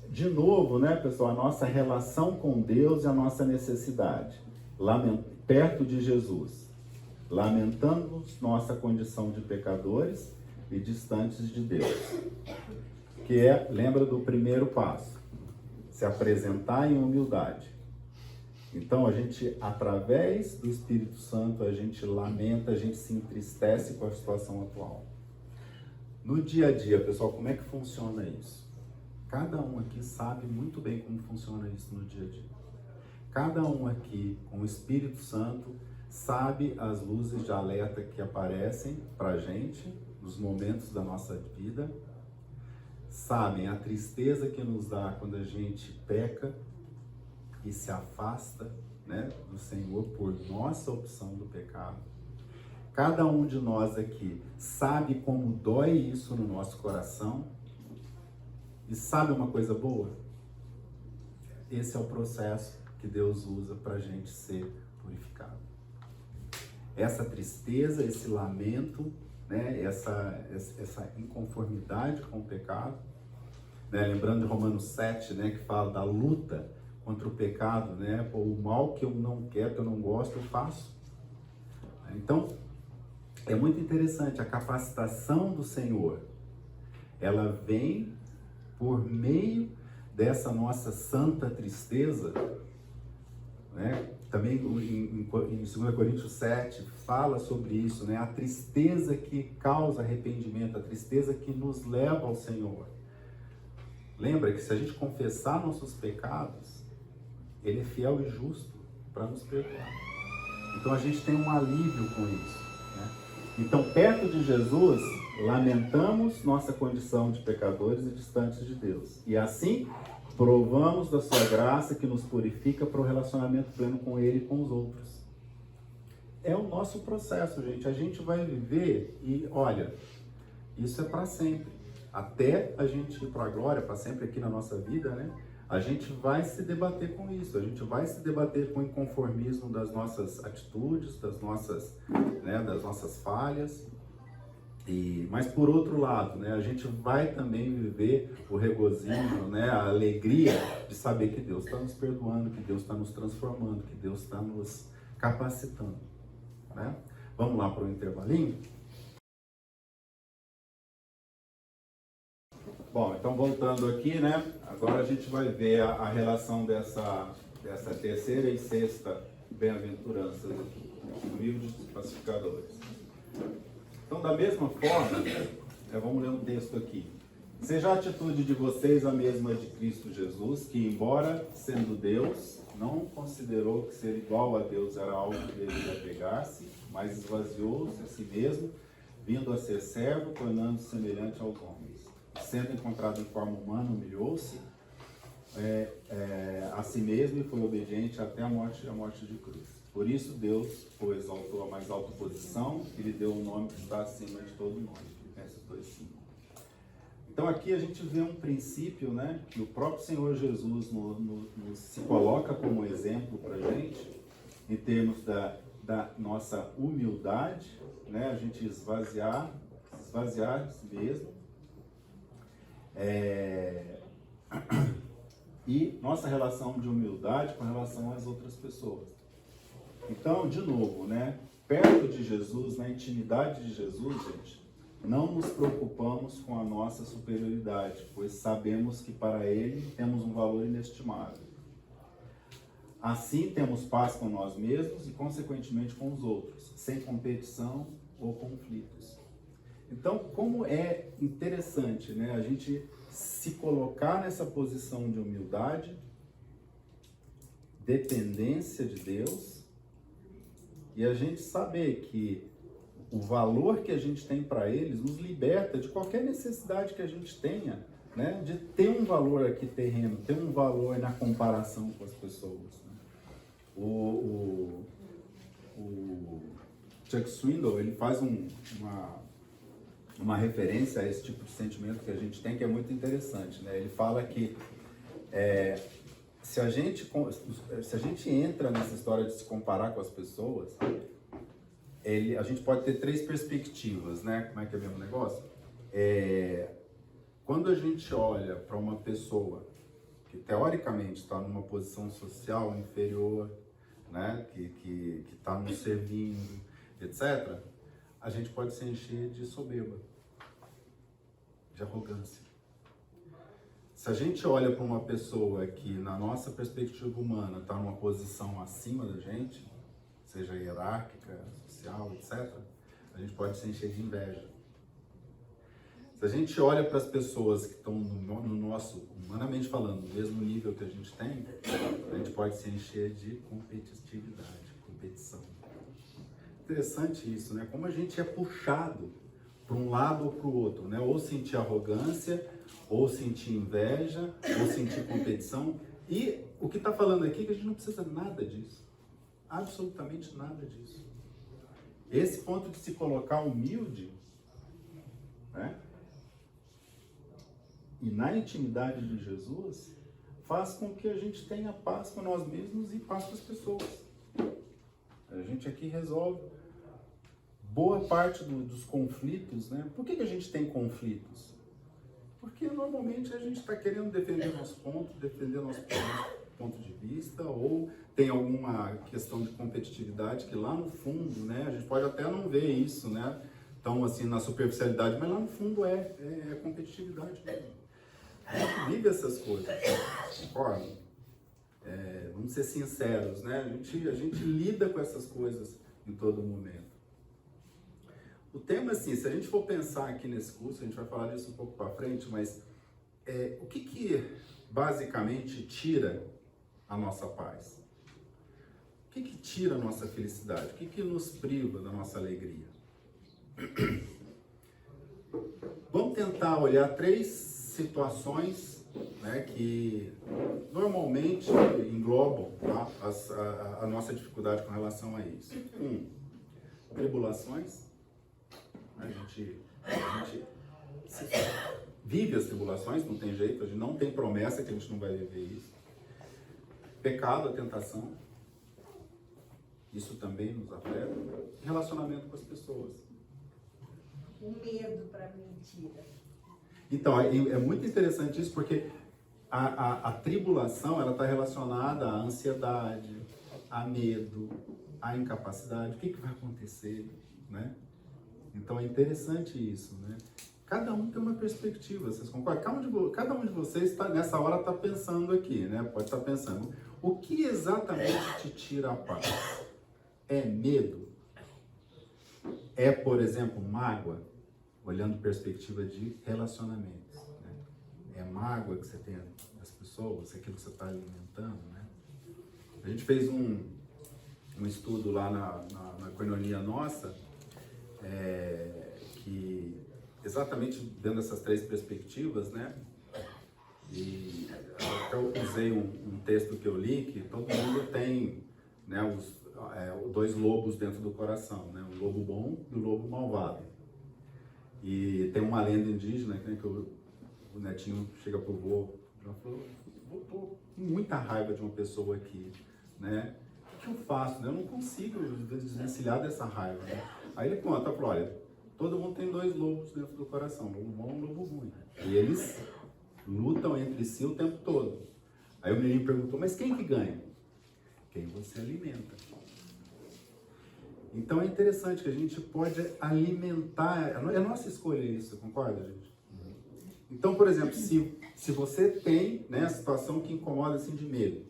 De novo, né, pessoal, a nossa relação com Deus e a nossa necessidade. Perto de Jesus, lamentando nossa condição de pecadores e distantes de Deus. Lembra do primeiro passo, se apresentar em humildade. Então, a gente, através do Espírito Santo, a gente lamenta, a gente se entristece com a situação atual. No dia a dia, pessoal, como é que funciona isso? Cada um aqui sabe muito bem como funciona isso no dia a dia. Cada um aqui, com o Espírito Santo, sabe as luzes de alerta que aparecem para a gente nos momentos da nossa vida, sabem a tristeza que nos dá quando a gente peca e se afasta, né, do Senhor por nossa opção do pecado. Cada um de nós aqui sabe como dói isso no nosso coração. E sabe uma coisa boa? Esse é o processo que Deus usa para a gente ser purificado. Essa tristeza, esse lamento, né, essa inconformidade com o pecado, né, lembrando de Romanos 7, né, que fala da luta contra o pecado, né, o mal que eu não quero, que eu não gosto, eu faço. Então, é muito interessante, a capacitação do Senhor, ela vem por meio dessa nossa santa tristeza, né? Também em 2 Coríntios 7 fala sobre isso, né? A tristeza que causa arrependimento, a tristeza que nos leva ao Senhor. Lembra que se a gente confessar nossos pecados, Ele é fiel e justo para nos perdoar. Então a gente tem um alívio com isso, né? Então, perto de Jesus, lamentamos nossa condição de pecadores e distantes de Deus. E assim, provamos da sua graça que nos purifica para o relacionamento pleno com Ele e com os outros. É o nosso processo, gente. A gente vai viver e, olha, isso é para sempre. Até a gente ir para a glória, para sempre aqui na nossa vida, né? A gente vai se debater com isso. A gente vai se debater com o inconformismo das nossas atitudes, das nossas falhas. Mas por outro lado, né, a gente vai também viver o regozijo, né, a alegria de saber que Deus está nos perdoando, que Deus está nos transformando, que Deus está nos capacitando, né? Vamos lá para o intervalinho? Bom, então voltando aqui, né, agora a gente vai ver a relação dessa terceira e sexta bem-aventuranças aqui. Humildes pacificadores. Então, da mesma forma, vamos ler um texto aqui. Seja a atitude de vocês a mesma de Cristo Jesus, que, embora sendo Deus, não considerou que ser igual a Deus era algo que deveria apegar-se, mas esvaziou-se a si mesmo, vindo a ser servo, tornando-se semelhante aos homens. Sendo encontrado em forma humana, humilhou-se a si mesmo e foi obediente até a morte de cruz. Por isso Deus o exaltou a mais alta posição e lhe deu um nome que está acima de todo nome. Filipenses 2:5. Então aqui a gente vê um princípio, né, que o próprio Senhor Jesus se coloca como exemplo para a gente, em termos da nossa humildade, né, a gente esvaziar de si mesmo, e nossa relação de humildade com relação às outras pessoas. Então, de novo, né, perto de Jesus, na intimidade de Jesus, gente, não nos preocupamos com a nossa superioridade, pois sabemos que para Ele temos um valor inestimável. Assim, temos paz com nós mesmos e, consequentemente, com os outros, sem competição ou conflitos. Então, como é interessante, né, a gente se colocar nessa posição de humildade, dependência de Deus, e a gente saber que o valor que a gente tem para eles nos liberta de qualquer necessidade que a gente tenha, né, de ter um valor aqui terreno, ter um valor na comparação com as pessoas. Né? O Chuck Swindoll, ele faz uma referência a esse tipo de sentimento que a gente tem, que é muito interessante. Né? Ele fala que se a gente entra nessa história de se comparar com as pessoas, a gente pode ter 3 perspectivas, né? Como é que é o mesmo negócio? Quando a gente olha para uma pessoa que teoricamente está numa posição social inferior, né? Que está nos servindo, etc., a gente pode se encher de soberba, de arrogância. Se a gente olha para uma pessoa que, na nossa perspectiva humana, está numa posição acima da gente, seja hierárquica, social, etc., a gente pode se encher de inveja. Se a gente olha para as pessoas que estão no nosso, humanamente falando, no mesmo nível que a gente tem, a gente pode se encher de competitividade, competição. Interessante isso, né? Como a gente é puxado para um lado ou para o outro, né? Ou sentir arrogância, ou sentir inveja, ou sentir competição. E o que está falando aqui é que a gente não precisa nada disso. Absolutamente nada disso. Esse ponto de se colocar humilde, né? E na intimidade de Jesus, faz com que a gente tenha paz com nós mesmos e paz com as pessoas. A gente aqui resolve boa parte dos conflitos, né? Por que a gente tem conflitos? Porque normalmente a gente está querendo defender nosso ponto, defender nosso ponto de vista, ou tem alguma questão de competitividade que lá no fundo, né? A gente pode até não ver isso, né? Então, assim, na superficialidade, mas lá no fundo é competitividade mesmo. A gente vive essas coisas, concorda? Vamos ser sinceros, né? A gente lida com essas coisas em todo momento. O tema, assim, se a gente for pensar aqui nesse curso, a gente vai falar disso um pouco para frente, mas o que basicamente tira a nossa paz? O que tira a nossa felicidade? O que nos priva da nossa alegria? Vamos tentar olhar 3 situações, né, que normalmente englobam, tá, a nossa dificuldade com relação a isso. Tribulações. A gente vive as tribulações, não tem jeito, a gente não tem promessa que a gente não vai viver isso. Pecado, a tentação, isso também nos afeta. Relacionamento com as pessoas. O medo para mentira. Então, é muito interessante isso, porque a tribulação, ela está relacionada à ansiedade, a medo, à incapacidade. O que vai acontecer, né? Então é interessante isso, né? Cada um tem uma perspectiva, vocês concordam? Cada um de vocês nessa hora está pensando aqui, né? Pode estar pensando, o que exatamente te tira a paz? É medo? É, por exemplo, mágoa? Olhando perspectiva de relacionamentos, né? É mágoa que você tem das pessoas, aquilo que você está alimentando, né? A gente fez um estudo lá na coinonia nossa, que exatamente dando essas 3 perspectivas, né? E eu usei um texto que eu li, que todo mundo tem, né, os 2 lobos dentro do coração, né? O lobo bom e o lobo malvado. E tem uma lenda indígena, né, que o netinho chega pro vô e falou: "Vô, tô com muita raiva de uma pessoa aqui, né? O que eu faço? Né? Eu não consigo desvencilhar dessa raiva, né?" Aí ele conta, falou: "Olha, todo mundo tem 2 lobos dentro do coração, lobo bom e lobo ruim. E eles lutam entre si o tempo todo." Aí o menino perguntou: "Mas quem que ganha?" "Quem você alimenta." Então é interessante que a gente pode alimentar, é nossa escolha isso, concorda, gente? Então, por exemplo, se você tem, né, a situação que incomoda assim de medo,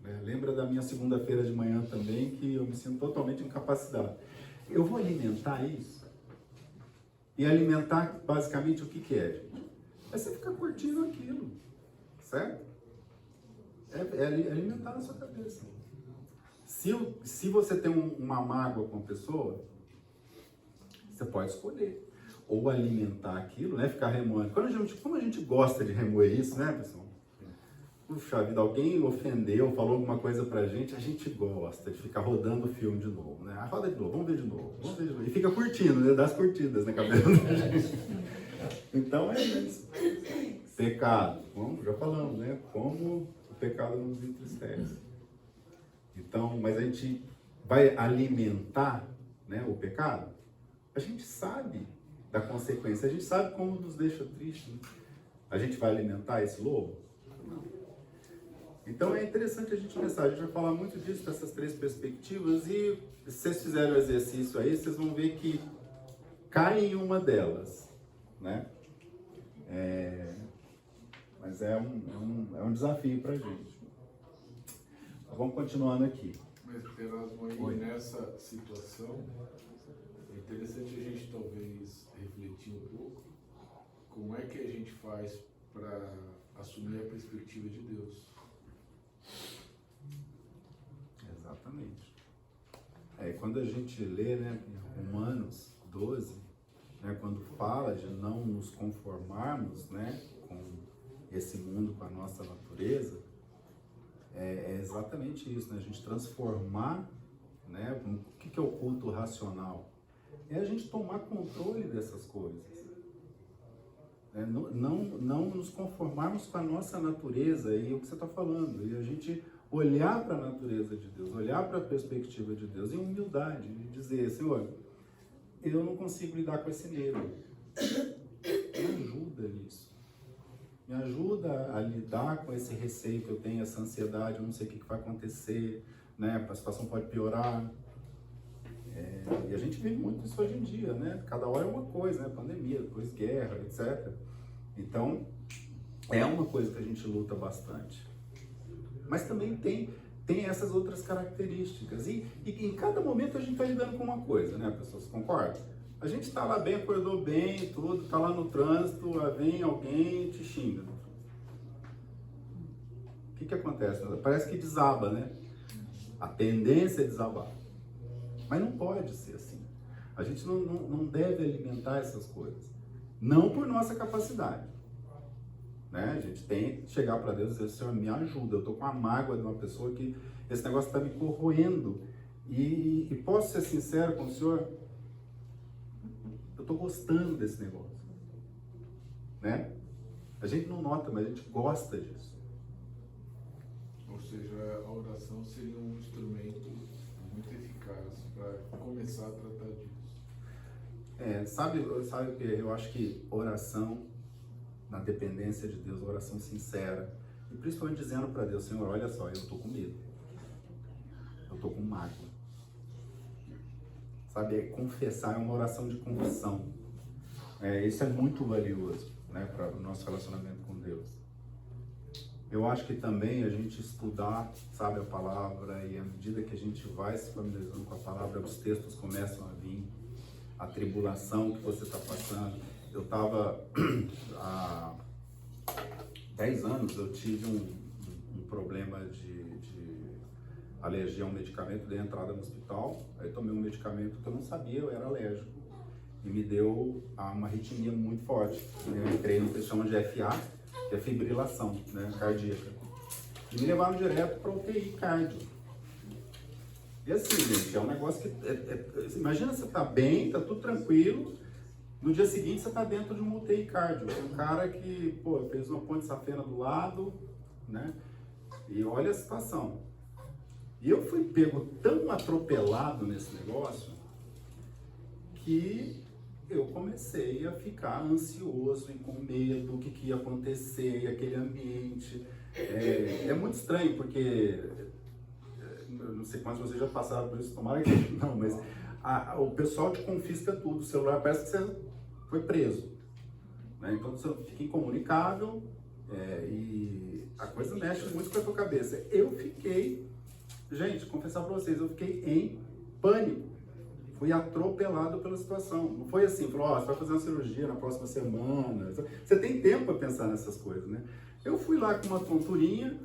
né? Lembra da minha segunda-feira de manhã também, que eu me sinto totalmente incapacitado. Eu vou alimentar isso? E alimentar basicamente o que é, gente? É você ficar curtindo aquilo, certo? É alimentar na sua cabeça. Se você tem uma mágoa com a pessoa, você pode escolher. Ou alimentar aquilo, né? Ficar remoendo. Como a gente gosta de remoer isso, né, pessoal? Puxa vida, alguém ofendeu, falou alguma coisa pra gente, a gente gosta de ficar rodando o filme de novo, né? Roda de novo, vamos ver de novo, vamos ver de novo. E fica curtindo, né? Dá as curtidas na cabeça da gente. Então é isso. Pecado. Como já falamos, né? Como o pecado nos entristece. Então, mas a gente vai alimentar, né, o pecado? A gente sabe da consequência, a gente sabe como nos deixa triste, né? A gente vai alimentar esse lobo? Não. Então é interessante a gente pensar, a gente vai falar muito disso, dessas 3 perspectivas, e se vocês fizerem o exercício aí, vocês vão ver que cai em uma delas, né? Mas é um desafio pra gente. Vamos continuando aqui. Mas, Erasmo, aí nessa situação, é interessante a gente talvez refletir um pouco como é que a gente faz para assumir a perspectiva de Deus. Exatamente. Quando a gente lê, né, Romanos 12, né, quando fala de não nos conformarmos, né, com esse mundo, com a nossa natureza, é exatamente isso, né? A gente transformar, né? O que é o culto racional? É a gente tomar controle dessas coisas. Não nos conformarmos com a nossa natureza e o que você está falando. E a gente olhar para a natureza de Deus, olhar para a perspectiva de Deus em humildade e dizer: Senhor, eu não consigo lidar com esse medo. Me ajuda nisso. Me ajuda a lidar com esse receio que eu tenho, essa ansiedade, eu não sei o que vai acontecer, né? A situação pode piorar. E a gente vive muito isso hoje em dia, né? Cada hora é uma coisa, né? Pandemia, depois guerra, etc. Então, é uma coisa que a gente luta bastante. Mas também tem essas outras características. E em cada momento a gente está lidando com uma coisa, né, pessoas? Concordam? A gente está lá bem, acordou bem, tudo, está lá no trânsito, vem alguém e te xinga. O que acontece? Parece que desaba, né? A tendência é desabar. Mas não pode ser assim. A gente não deve alimentar essas coisas. Não por nossa capacidade. Né? A gente tem que chegar para Deus e dizer: Senhor, me ajuda. Eu estou com a mágoa de uma pessoa que esse negócio está me corroendo. E posso ser sincero com o Senhor? Eu estou gostando desse negócio. Né? A gente não nota, mas a gente gosta disso. Ou seja, a oração seria um instrumento muito eficaz para começar a tratar disso. Sabe que eu acho que oração na dependência de Deus, oração sincera, e principalmente dizendo para Deus: Senhor, olha só, eu estou com medo, eu estou com mágoa. Sabe, confessar, é uma oração de confissão. Isso é muito valioso, né, para o nosso relacionamento com Deus. Eu acho que também a gente estudar, sabe, a palavra, e à medida que a gente vai se familiarizando com a palavra, os textos começam a vir, a tribulação que você está passando. Eu estava, há 10 anos, eu tive um problema de alergia a um medicamento, dei entrada no hospital, aí tomei um medicamento que eu não sabia, eu era alérgico, e me deu uma arritmia muito forte. Eu entrei no que chamam de FA, que é fibrilação, né, cardíaca. E me levaram direto para UTI cardio. E assim, gente, é um negócio que... imagina você tá bem, tá tudo tranquilo, no dia seguinte você tá dentro de uma UTI cardio. Um cara que, pô, fez uma ponte safena do lado, né? E olha a situação. E eu fui pego tão atropelado nesse negócio que eu comecei a ficar ansioso e com medo do que ia acontecer, aquele ambiente. É muito estranho, porque eu não sei quantos de vocês já passaram por isso, tomara que não, mas o pessoal te confisca tudo, o celular parece que você foi preso, né? Então você fica incomunicável, e a coisa mexe muito com a tua cabeça. Eu fiquei, gente, confessar pra vocês, eu fiquei em pânico. Fui atropelado pela situação. Não foi assim, falou, você vai fazer uma cirurgia na próxima semana. Você tem tempo para pensar nessas coisas, né? Eu fui lá com uma tonturinha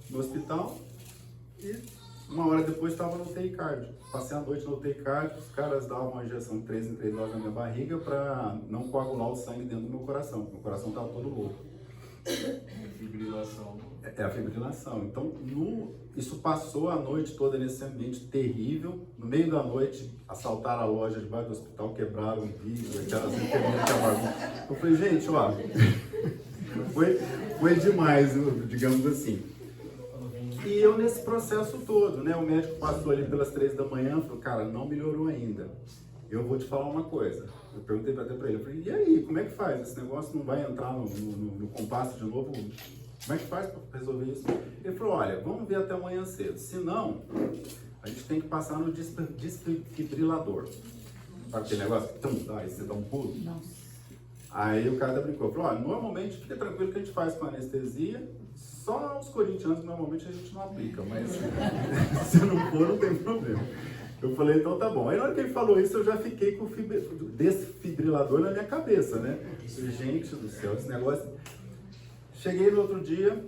no hospital e uma hora depois estava no UTI cardio. Passei a noite no UTI cardio, os caras davam uma injeção de 3 em 3 horas na minha barriga para não coagular o sangue dentro do meu coração. Meu coração estava todo louco. Fibrilação. É a fibrilação. Então, isso passou a noite toda nesse ambiente terrível. No meio da noite, assaltaram a loja debaixo do hospital, quebraram o vidro, aquelas enfermeiras que bagunça. Eu falei, gente, ó, foi demais, digamos assim. E eu nesse processo todo, né? O médico passou ali pelas 3 da manhã, falou, cara, não melhorou ainda. Eu vou te falar uma coisa. Eu perguntei até pra ele, eu falei, e aí, como é que faz? Esse negócio não vai entrar no compasso de novo? Como é que faz para resolver isso? Ele falou, olha, vamos ver até amanhã cedo. Se não, a gente tem que passar no desfibrilador. Sabe aquele negócio? Aí você dá um pulo. Nossa. Aí o cara brincou, falou, olha, normalmente fica tranquilo que a gente faz com anestesia, só os corintianos normalmente a gente não aplica, mas se não for, não tem problema. Eu falei, então tá bom. Aí na hora que ele falou isso, eu já fiquei com o desfibrilador na minha cabeça, né? Gente do céu, esse negócio... Cheguei no outro dia,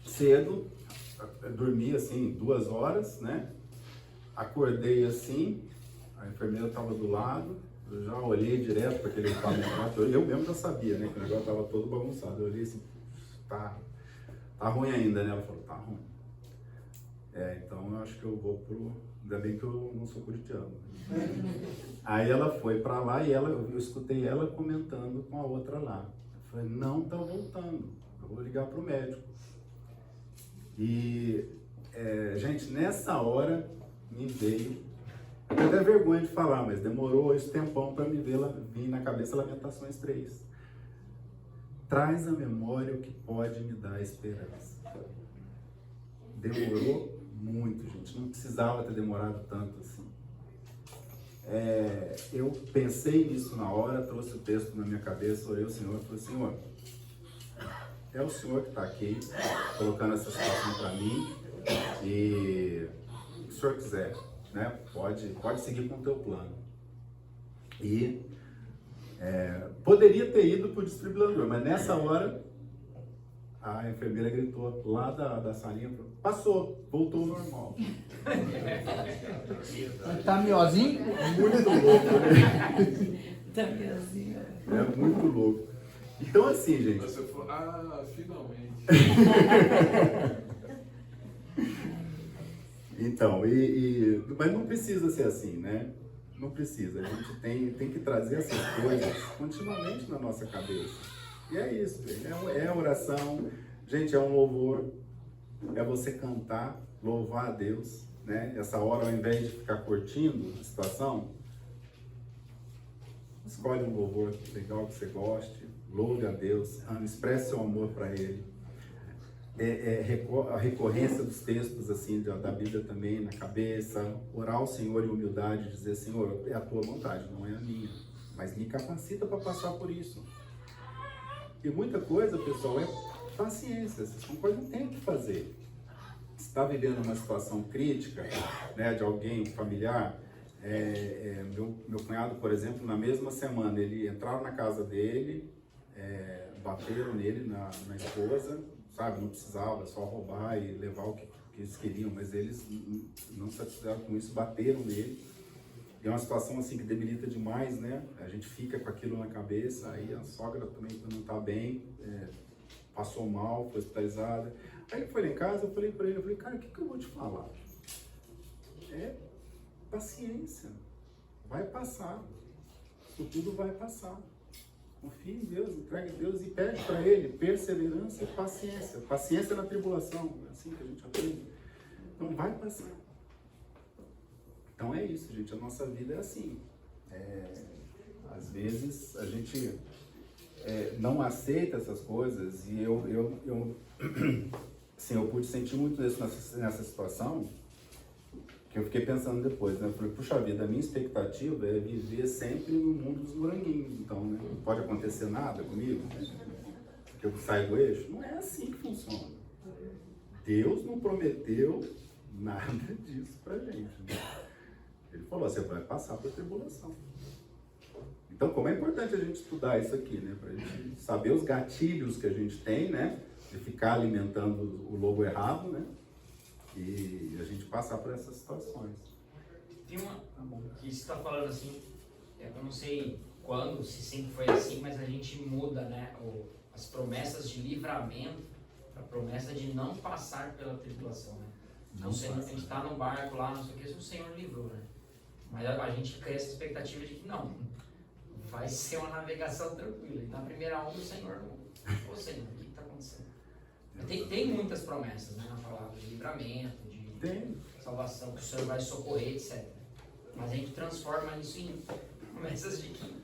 cedo, dormi assim 2 horas, né? Acordei assim, a enfermeira estava do lado, eu já olhei direto para aquele equipamento, eu mesmo já sabia, né? Que o negócio estava todo bagunçado. Eu olhei assim, tá ruim ainda, né? Ela falou, tá ruim. Então eu acho que eu vou pro... Ainda bem que eu não sou corintiano. Aí ela foi para lá e eu escutei ela comentando com a outra lá. Eu falei, não tá voltando. Eu vou ligar para o médico. E, gente, nessa hora me veio, eu tenho até vergonha de falar, mas demorou esse tempão para me vir na cabeça Lamentações 3. Traz à memória o que pode me dar esperança. Demorou muito, gente. Não precisava ter demorado tanto assim. Eu pensei nisso na hora, trouxe o texto na minha cabeça, orei ao Senhor e falei, Senhor, é o Senhor que está aqui, colocando essa situação para mim, e se o Senhor quiser, né, pode seguir com o teu plano. E poderia ter ido para o desfibrilador, mas nessa hora a enfermeira gritou lá da salinha, passou, voltou ao normal. Tá miozinho? Muito louco, né? Tá miozinho. É muito louco. Então assim, gente... Você falou, finalmente. Então, mas não precisa ser assim, né? Não precisa. A gente tem que trazer essas coisas continuamente na nossa cabeça. E é isso, é oração, gente, é um louvor, é você cantar, louvar a Deus, né? Essa hora, ao invés de ficar curtindo a situação, escolhe um louvor legal que você goste, louve a Deus, expresse seu amor para Ele. A recorrência dos textos assim da Bíblia também na cabeça, orar ao Senhor em humildade, dizer, Senhor, é a tua vontade, não é a minha, mas me capacita para passar por isso. E muita coisa, pessoal, é paciência. Vocês concordam? Não tem o que fazer. Se está vivendo uma situação crítica, né, de alguém familiar, meu cunhado, por exemplo, na mesma semana, ele entraram na casa dele, bateram nele, na esposa, sabe? Não precisava, só roubar e levar o que eles queriam, mas eles não se satisfizeram com isso, bateram nele. E é uma situação assim que debilita demais, né? A gente fica com aquilo na cabeça, aí a sogra também não está bem, passou mal, foi hospitalizada. Aí ele foi lá em casa, eu falei para ele, cara, o que eu vou te falar? Paciência, vai passar, isso tudo vai passar. Confia em Deus, entrega a Deus e pede para Ele perseverança e paciência. Paciência na tribulação, é assim que a gente aprende. Então vai passar. Então é isso, gente, a nossa vida é assim. Às vezes a gente não aceita essas coisas e assim, eu pude sentir muito isso nessa situação, que eu fiquei pensando depois, né? Eu falei, puxa vida, a minha expectativa é viver sempre no mundo dos moranguinhos, então, né? Não pode acontecer nada comigo, que eu saio do eixo. Não é assim que funciona. Deus não prometeu nada disso pra gente, né? Ele falou, você vai passar por tribulação. Então, como é importante a gente estudar isso aqui, né? Pra gente saber os gatilhos que a gente tem, né? De ficar alimentando o lobo errado, né? E a gente passar por essas situações. Tem uma que você está falando assim, eu não sei quando, se sempre foi assim, mas a gente muda, né, as promessas de livramento para a promessa de não passar pela tribulação, né? Então, a gente está no barco lá, não sei o que, o Senhor livrou, né? Mas a gente cria essa expectativa de que não, vai ser uma navegação tranquila. E na primeira onda o Senhor não, ô Senhor, o que está acontecendo? Tem muitas promessas, né, na palavra de livramento, de salvação, que o Senhor vai socorrer, etc. Mas a gente transforma isso em promessas de que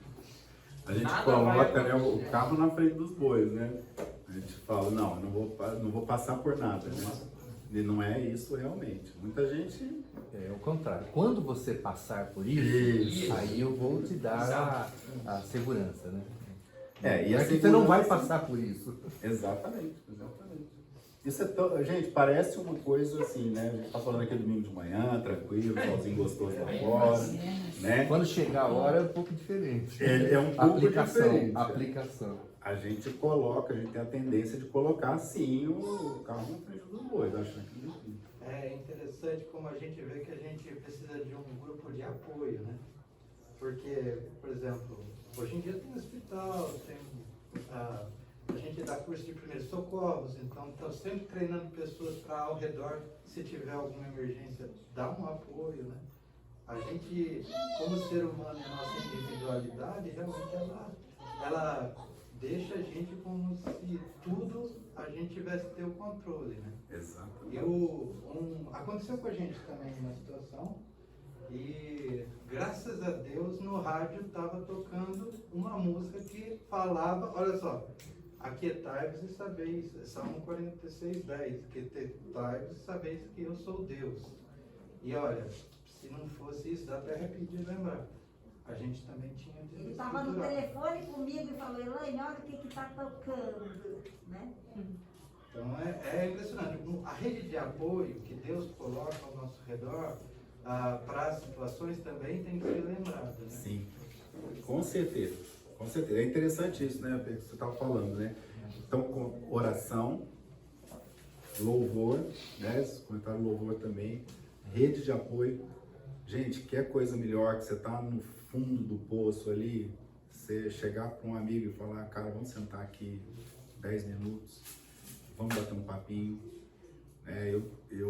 a gente nada coloca, vai, né, o carro na frente dos bois, né? A gente fala, não, não vou passar por nada, né? E não é isso realmente. Muita gente... É o contrário. Quando você passar por isso, aí eu vou te dar a segurança, né? E a você não vai passar por isso. Exatamente. Isso gente, parece uma coisa assim, né? A gente tá falando aqui domingo de manhã, tranquilo, solzinho gostoso lá fora, né? Quando chegar a hora é um pouco diferente. É um pouco diferente. Aplicação. A gente tem a tendência de colocar assim o carro na frente dos bois, achando que é interessante como a gente vê que a gente precisa de um grupo de apoio, né? Porque, por exemplo, hoje em dia tem hospital, tem a gente dá curso de primeiros socorros, então está sempre treinando pessoas para ao redor, se tiver alguma emergência, dar um apoio, né? A gente, como ser humano, a nossa individualidade, realmente ela deixa a gente como se tudo a gente tivesse que ter o controle, né? Exato. Aconteceu com a gente também uma situação e graças a Deus no rádio estava tocando uma música que falava, olha só, aquietai-vos e sabeis, Salmo 46:10, aquietai-vos e sabeis que eu sou Deus. E olha, se não fosse isso, dá até repetir e lembrar. A gente também tinha... Ele estava no telefone comigo e falou, Elaine, olha o que está tocando, né? Então é impressionante. A rede de apoio que Deus coloca ao nosso redor para as situações também tem que ser lembrada, né? Sim, com certeza. Com certeza. É interessante isso, né? Que você estava falando, né? Então, com oração, louvor, né? Comentário louvor também, rede de apoio. Gente, quer coisa melhor que você tá no fundo do poço ali, você chegar para um amigo e falar, cara, vamos sentar aqui 10 minutos, vamos bater um papinho. Eu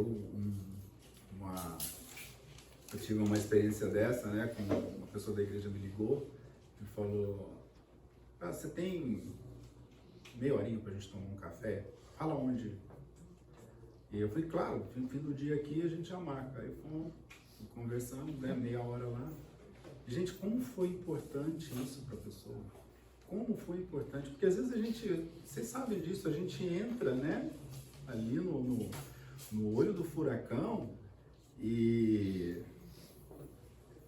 tive uma experiência dessa, né? Com uma pessoa da igreja me ligou e falou, você tem meia horinha pra gente tomar um café? Fala onde? E eu falei, claro, fim do dia aqui a gente já marca. Aí fomos, conversamos, né, meia hora lá. Gente, como foi importante isso para a pessoa? Como foi importante? Porque às vezes vocês sabem disso, a gente entra, né, ali no olho do furacão e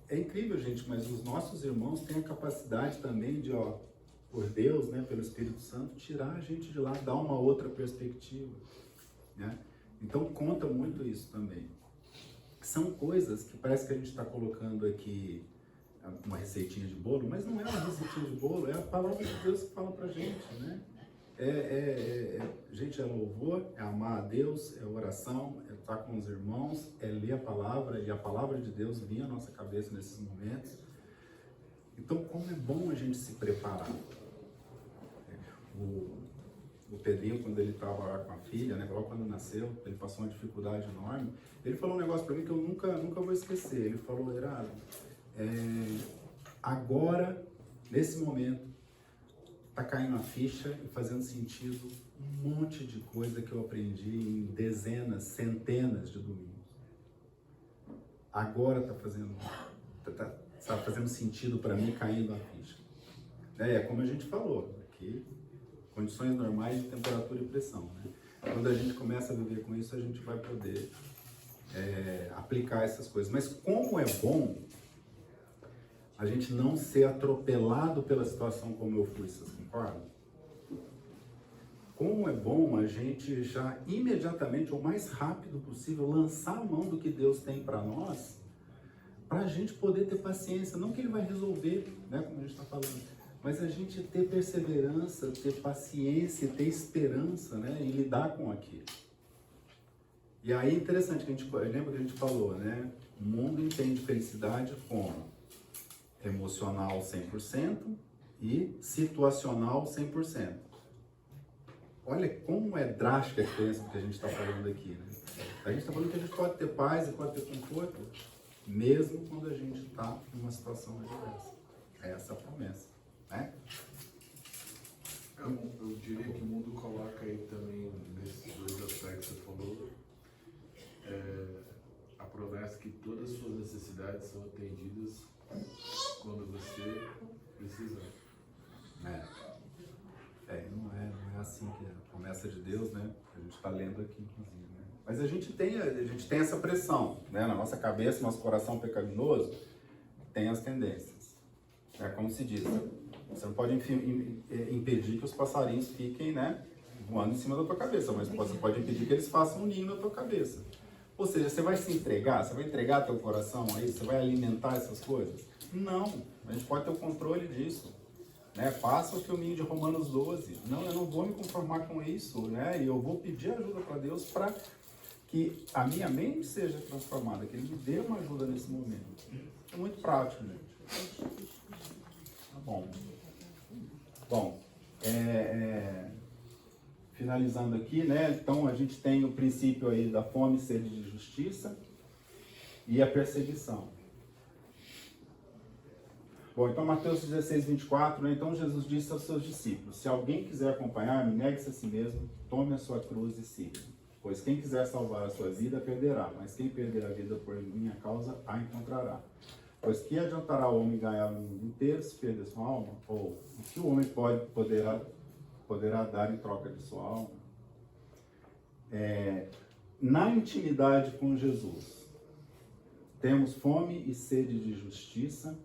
é incrível, gente, mas os nossos irmãos têm a capacidade também de, por Deus, né, pelo Espírito Santo, tirar a gente de lá, dar uma outra perspectiva, né? Então conta muito isso também. São coisas que parece que a gente está colocando aqui uma receitinha de bolo, mas não é uma receitinha de bolo, é a palavra de Deus que fala pra gente, né? Gente, é louvor, é amar a Deus, é oração, é estar com os irmãos, é ler a palavra, e a palavra de Deus vir à nossa cabeça nesses momentos. Então, como é bom a gente se preparar. O Pedrinho, quando ele estava lá com a filha, né, logo quando nasceu, ele passou uma dificuldade enorme, ele falou um negócio para mim que eu nunca vou esquecer. Ele falou, Herado, agora, nesse momento, tá caindo a ficha e fazendo sentido um monte de coisa que eu aprendi em dezenas, centenas de domingos. Agora tá fazendo sentido para mim, caindo a ficha. É como a gente falou, aqui, condições normais de temperatura e pressão, né? Quando a gente começa a viver com isso, a gente vai poder aplicar essas coisas. Mas como é bom a gente não ser atropelado pela situação como eu fui, vocês concordam? Como é bom a gente já imediatamente, ou mais rápido possível, lançar a mão do que Deus tem para nós, para a gente poder ter paciência. Não que Ele vai resolver, né, como a gente está falando, mas a gente ter perseverança, ter paciência, ter esperança, né, em lidar com aquilo. E aí é interessante, que lembra que a gente falou, né? O mundo entende felicidade como emocional 100% e situacional 100%. Olha como é drástica a diferença do que a gente está falando aqui, né? A gente está falando que a gente pode ter paz e pode ter conforto, mesmo quando a gente está numa situação adversa. É essa a promessa, né? Eu diria que o mundo coloca aí também, nesses dois aspectos que você falou, a promessa que todas as suas necessidades são atendidas quando você precisar. Não é assim que é a promessa de Deus, né? A gente está lendo aqui, inclusive, né? Mas a gente tem essa pressão, né? Na nossa cabeça, nosso coração pecaminoso tem as tendências. É como se diz, você não pode impedir que os passarinhos fiquem, né, voando em cima da tua cabeça, mas você pode impedir que eles façam um ninho na tua cabeça. Ou seja, você vai se entregar? Você vai entregar teu coração a isso? Você vai alimentar essas coisas? Não, a gente pode ter o controle disso. Né? Faça o filminho de Romanos 12. Não, eu não vou me conformar com isso, né? E eu vou pedir ajuda para Deus para que a minha mente seja transformada, que Ele me dê uma ajuda nesse momento. É muito prático, gente. Tá bom. Bom, finalizando aqui, né? Então a gente tem o princípio aí da fome e sede de justiça e a perseguição. Bom, então Mateus 16, 24, né? Então Jesus disse aos seus discípulos, se alguém quiser acompanhar-me, negue-se a si mesmo, tome a sua cruz e siga-me. Pois quem quiser salvar a sua vida, perderá, mas quem perder a vida por minha causa, a encontrará. Pois que adiantará o homem ganhar o mundo inteiro se perder sua alma? Ou o que o homem poderá dar em troca de sua alma? Na intimidade com Jesus, temos fome e sede de justiça,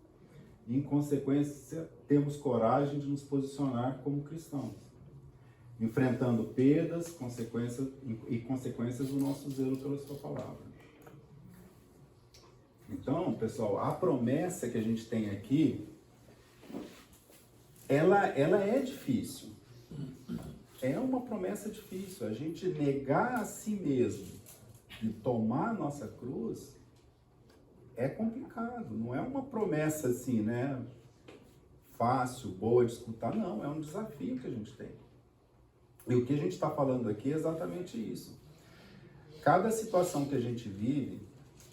e, em consequência, temos coragem de nos posicionar como cristãos, enfrentando perdas, consequências do nosso zelo pela sua palavra. Então, pessoal, a promessa que a gente tem aqui, ela é difícil. É uma promessa difícil. A gente negar a si mesmo e tomar a nossa cruz é complicado. Não é uma promessa assim, né? Fácil, boa de escutar. Não, é um desafio que a gente tem. E o que a gente está falando aqui é exatamente isso. Cada situação que a gente vive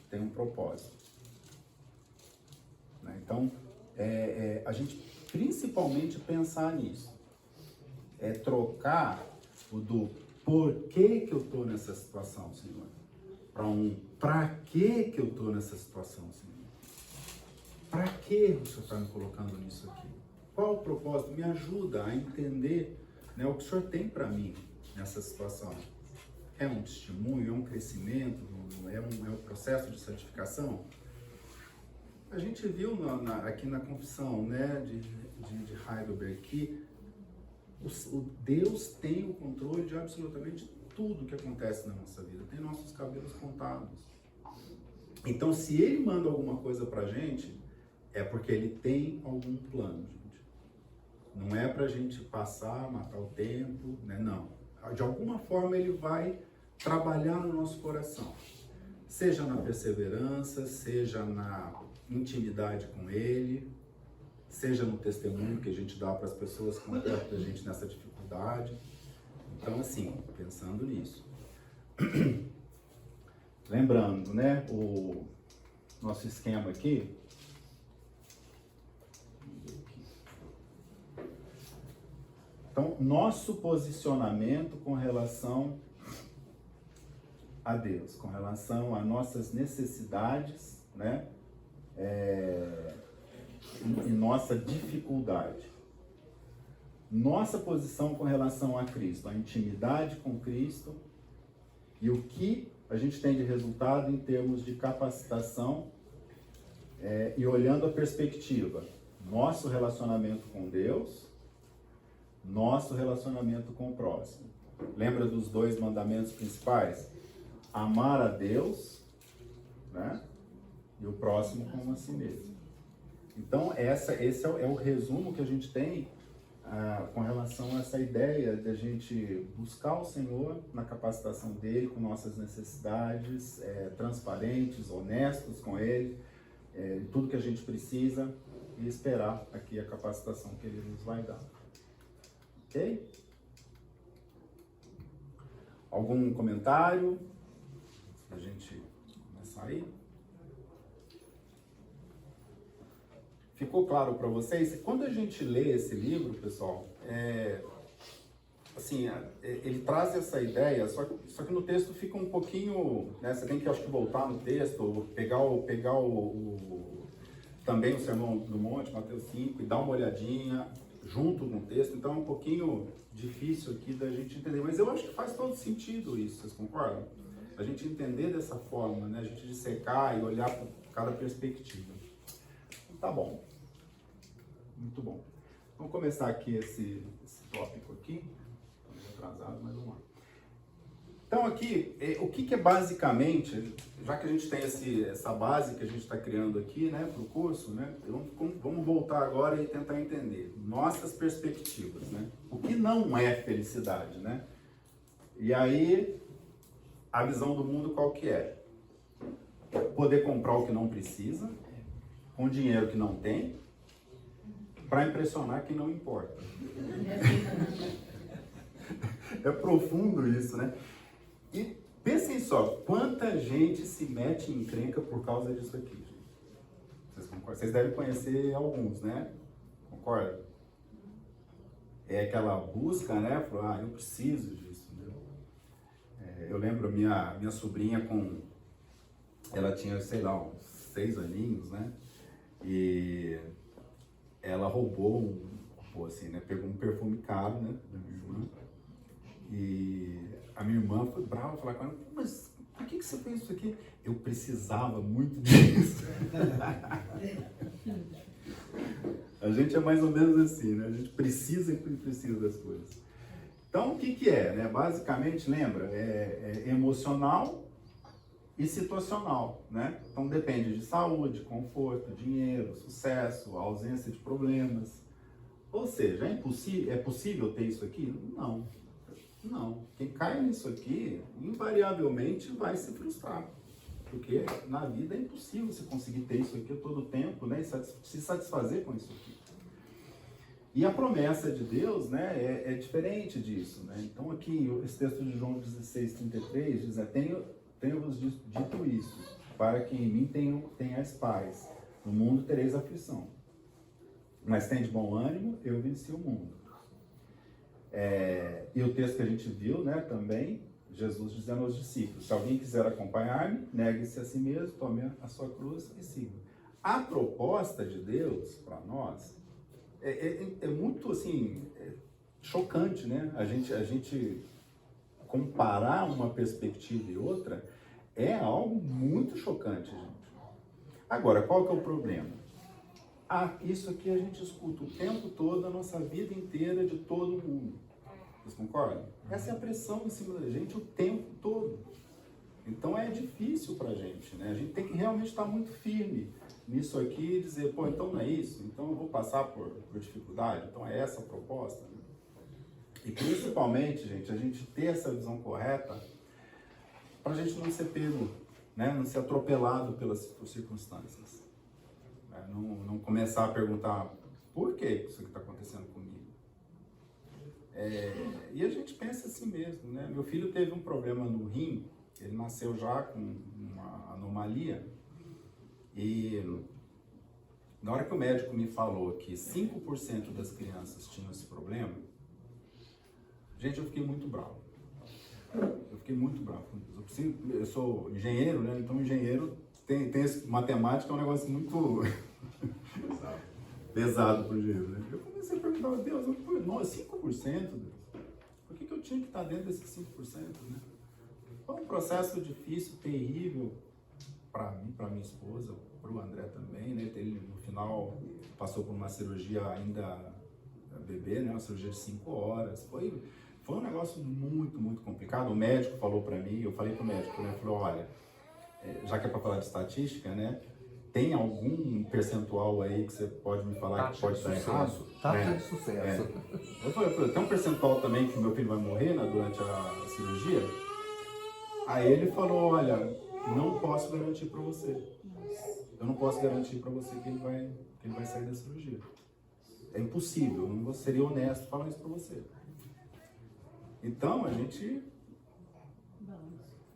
tem um propósito. Então, a gente principalmente pensar nisso. É trocar o do porquê que eu estou nessa situação, Senhor, para pra que eu estou nessa situação, Senhor? Para que o Senhor está me colocando nisso aqui? Qual o propósito? Me ajuda a entender, né, o que o Senhor tem para mim nessa situação. É um testemunho, é um crescimento, é um processo de santificação? A gente viu aqui na confissão, né, de Heidelberg, que o Deus tem o controle de absolutamente tudo que acontece na nossa vida, tem nossos cabelos contados. Então, se Ele manda alguma coisa pra gente, é porque Ele tem algum plano, gente. Não é pra gente passar, matar o tempo, né? Não. De alguma forma Ele vai trabalhar no nosso coração. Seja na perseverança, seja na intimidade com Ele, seja no testemunho que a gente dá para as pessoas que estão perto da gente nessa dificuldade. Então, assim, pensando nisso. Lembrando, né, o nosso esquema aqui. Então, nosso posicionamento com relação a Deus, com relação a nossas necessidades, né, e nossa dificuldade. Nossa posição com relação a Cristo, a intimidade com Cristo e o que a gente tem de resultado em termos de capacitação e olhando a perspectiva, nosso relacionamento com Deus, nosso relacionamento com o próximo. Lembra dos 2 mandamentos principais? Amar a Deus, né? E o próximo como a si mesmo. Então, esse é o resumo que a gente tem com relação a essa ideia de a gente buscar o Senhor na capacitação dele, com nossas necessidades, transparentes, honestos com ele, tudo que a gente precisa, e esperar aqui a capacitação que ele nos vai dar. Ok? Algum comentário? A gente começar aí? Ficou claro para vocês? Quando a gente lê esse livro, pessoal, assim, ele traz essa ideia, só que no texto fica um pouquinho, né, você tem que, acho que, voltar no texto, ou pegar também o Sermão do Monte, Mateus 5, e dar uma olhadinha junto no texto, então é um pouquinho difícil aqui da gente entender, mas eu acho que faz todo sentido isso, vocês concordam? A gente entender dessa forma, né, a gente dissecar e olhar para cada perspectiva. Tá bom. Muito bom. Vamos começar aqui esse tópico aqui. Estamos atrasados, mas vamos lá. Então aqui, o que é basicamente, já que a gente tem essa base que a gente está criando aqui, né, para o curso, né, vamos voltar agora e tentar entender nossas perspectivas, né? O que não é felicidade, né? E aí, a visão do mundo qual que é? Poder comprar o que não precisa, com dinheiro que não tem, para impressionar quem não importa. É profundo isso, né? E pensem só, quanta gente se mete em encrenca por causa disso aqui, gente. Vocês concordam? Vocês devem conhecer alguns, né? Concorda? É aquela busca, né? Falar, eu preciso disso, entendeu? Eu lembro minha sobrinha ela tinha, sei lá, uns 6 aninhos, né? E ela roubou pegou um perfume caro, né, da minha irmã. E a minha irmã foi brava, falar com ela, mas por que você fez isso aqui? Eu precisava muito disso. A gente é mais ou menos assim, né? A gente precisa das coisas. Então, o que é, né? Basicamente, lembra, é emocional e situacional, né? Então depende de saúde, conforto, dinheiro, sucesso, ausência de problemas. Ou seja, é possível ter isso aqui? Não. Quem cai nisso aqui, invariavelmente vai se frustrar. Porque na vida é impossível você conseguir ter isso aqui todo o tempo, né? E se satisfazer com isso aqui. E a promessa de Deus, né, é diferente disso, né? Então aqui, esse texto de João 16:33 diz, tenho-vos dito isso, para que em mim tenhais paz. No mundo tereis aflição. Mas tem de bom ânimo, eu venci o mundo. E o texto que a gente viu, né, também, Jesus dizendo aos discípulos, se alguém quiser acompanhar-me, negue-se a si mesmo, tome a sua cruz e siga. A proposta de Deus para nós é muito, assim, chocante, né? A gente comparar uma perspectiva e outra é algo muito chocante, gente. Agora, qual que é o problema? isso aqui a gente escuta o tempo todo, a nossa vida inteira, de todo mundo. Vocês concordam? Essa é a pressão em cima da gente o tempo todo. Então é difícil pra gente, né? A gente tem que realmente estar muito firme nisso aqui e dizer, pô, então não é isso? Então eu vou passar por dificuldade? Então é essa a proposta? Né? E principalmente, gente, a gente ter essa visão correta pra gente não ser pego, né? Não ser atropelado por circunstâncias. Né? Não começar a perguntar, por que isso aqui está acontecendo comigo? E a gente pensa assim mesmo, né? Meu filho teve um problema no rim, ele nasceu já com uma anomalia, e na hora que o médico me falou que 5% das crianças tinham esse problema, gente, eu fiquei muito bravo. Eu fiquei muito bravo. Eu sou engenheiro, né? Então engenheiro tem matemática, é um negócio muito pesado para o engenheiro, né? Eu comecei a perguntar, Deus, 5%? Deus? Por que eu tinha que estar dentro desses 5%? Né? Foi um processo difícil, terrível para mim, para minha esposa, para o André também, né? Ele no final passou por uma cirurgia ainda bebê, né? Uma cirurgia de 5 horas. Foi um negócio muito, muito complicado. O médico falou para mim, eu falei para o médico, né? Falou, olha, já que é para falar de estatística, né? Tem algum percentual aí que você pode me falar que pode estar errado? Taxa de sucesso. Eu falei, tem um percentual também que meu filho vai morrer, né, durante a cirurgia? Aí ele falou, olha, não posso garantir para você. Eu não posso garantir para você que ele vai sair da cirurgia. É impossível, eu não seria honesto falar isso para você. Então a gente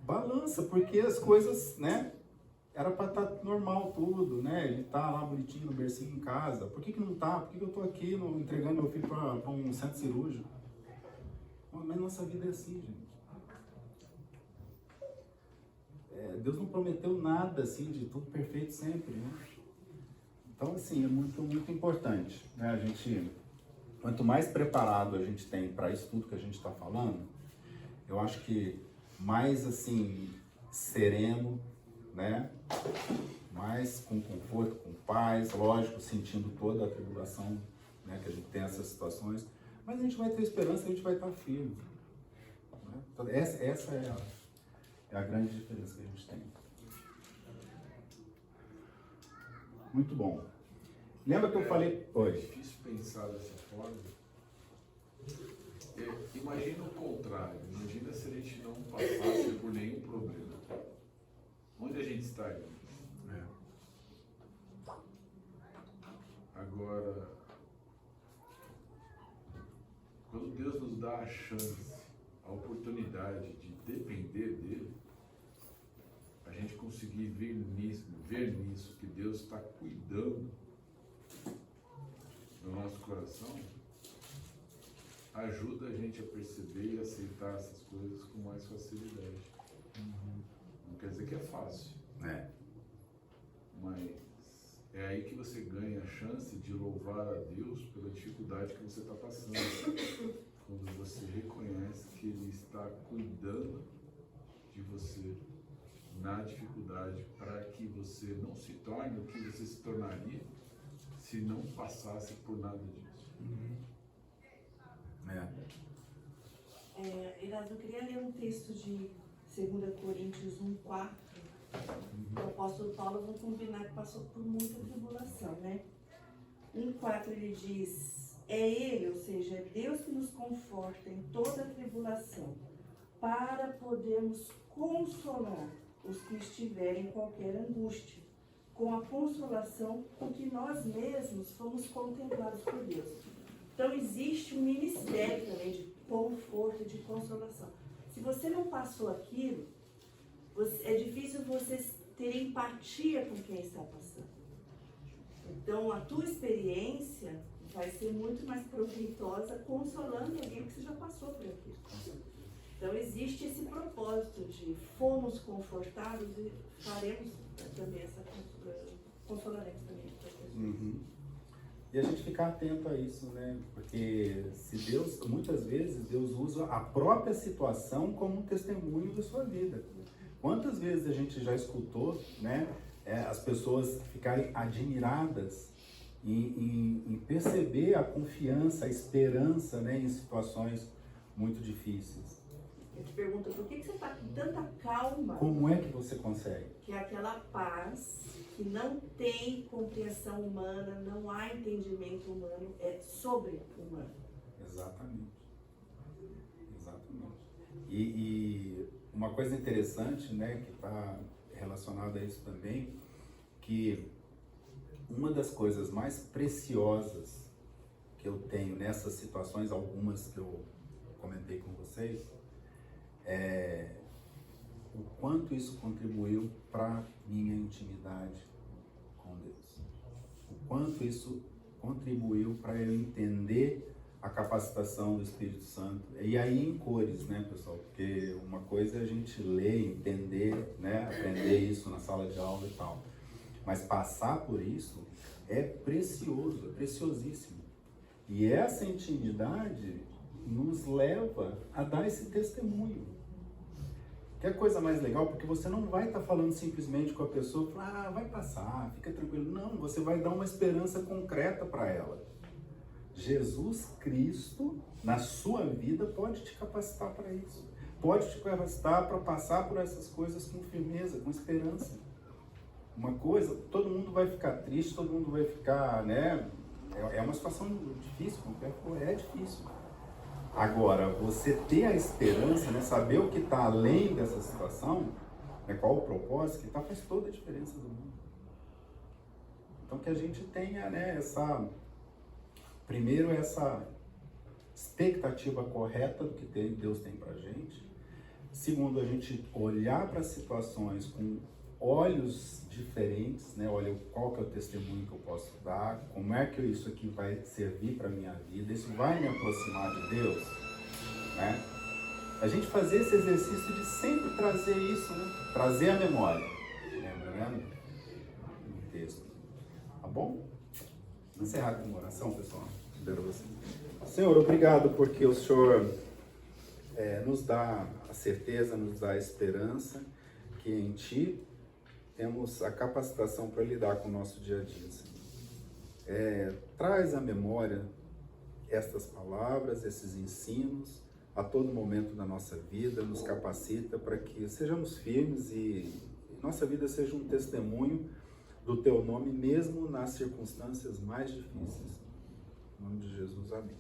balança, porque as coisas, né? Era para estar normal tudo, né? Ele tá lá bonitinho no bercinho em casa. Por que não tá? Por que eu tô aqui entregando meu filho para um centro cirúrgico? Mas nossa vida é assim, gente. Deus não prometeu nada assim de tudo perfeito sempre, né? Então assim, é muito, muito importante, né? A gente, quanto mais preparado a gente tem para isso tudo que a gente está falando, eu acho que mais assim, sereno, né? Mas com conforto, com paz, lógico, sentindo toda a tribulação, né, que a gente tem essas situações, mas a gente vai ter esperança, a gente vai estar firme. Né? Então, essa é a grande diferença que a gente tem. Muito bom. Lembra que eu falei... Oi. É difícil pensar dessa forma. Imagina o contrário. Imagina se a gente não passasse por nenhum problema. Onde a gente estaria? Agora, quando Deus nos dá a chance, a oportunidade de depender dele, a gente conseguir ver nisso que Deus está cuidando do nosso coração, ajuda a gente a perceber e aceitar essas coisas com mais facilidade. Não quer dizer que é fácil, mas é aí que você ganha a chance de louvar a Deus pela dificuldade que você está passando. Quando você reconhece que Ele está cuidando de você na dificuldade, para que você não se torne o que você se tornaria se não passasse por nada disso. Erasmo, eu queria ler um texto de 2 Coríntios 1:4. O apóstolo Paulo, vamos combinar que passou por muita tribulação, né? 1:4 ele diz, é Ele, ou seja, é Deus que nos conforta em toda a tribulação, para podermos consolar os que estiverem em qualquer angústia, com a consolação com que nós mesmos fomos contemplados por Deus. Então existe um ministério também de conforto e de consolação. Se você não passou aquilo, é difícil você ter empatia com quem está passando. Então, a tua experiência vai ser muito mais proveitosa consolando alguém que você já passou por aquilo. Então, existe esse propósito de fomos confortados e faremos também consolaremos também as pessoas. E a gente ficar atento a isso, né? Porque muitas vezes, Deus usa a própria situação como um testemunho da sua vida. Quantas vezes a gente já escutou, né, as pessoas ficarem admiradas em perceber a confiança, a esperança, né, em situações muito difíceis. Eu te pergunto, por que você está com tanta calma? Como é que você consegue? Que é aquela paz que não tem compreensão humana, não há entendimento humano, é sobre-humano. Exatamente. Exatamente. E uma coisa interessante, né, que está relacionada a isso também, que uma das coisas mais preciosas que eu tenho nessas situações, algumas que eu comentei com vocês, é o quanto isso contribuiu para minha intimidade com Deus. O quanto isso contribuiu para eu entender a capacitação do Espírito Santo. E aí em cores, né, pessoal? Porque uma coisa é a gente ler, entender, né, aprender isso na sala de aula e tal. Mas passar por isso é precioso, é preciosíssimo. E essa intimidade nos leva a dar esse testemunho. Que é a coisa mais legal, porque você não vai estar falando simplesmente com a pessoa, ah, vai passar, fica tranquilo. Não, você vai dar uma esperança concreta para ela. Jesus Cristo, na sua vida, pode te capacitar para isso. Pode te capacitar para passar por essas coisas com firmeza, com esperança. Uma coisa, todo mundo vai ficar triste, todo mundo vai ficar, né? É uma situação difícil, é difícil. Agora, você ter a esperança, né, saber o que está além dessa situação, né, qual o propósito que está, faz toda a diferença do mundo. Então que a gente tenha, né, primeiro essa expectativa correta do que Deus tem pra gente. Segundo, a gente olhar para as situações com olhos diferentes, né? Olha, qual que é o testemunho que eu posso dar, como é que isso aqui vai servir para minha vida, isso vai me aproximar de Deus, né? A gente fazer esse exercício de sempre trazer isso, né? Trazer a memória, lembra, né? No texto, tá bom? Vamos encerrar com uma oração, pessoal. Espero você. Senhor, obrigado porque o Senhor nos dá a certeza, nos dá a esperança que em Ti temos a capacitação para lidar com o nosso dia a dia, Senhor. Traz à memória estas palavras, esses ensinos, a todo momento da nossa vida, nos capacita para que sejamos firmes e nossa vida seja um testemunho do Teu nome, mesmo nas circunstâncias mais difíceis. Em nome de Jesus, amém.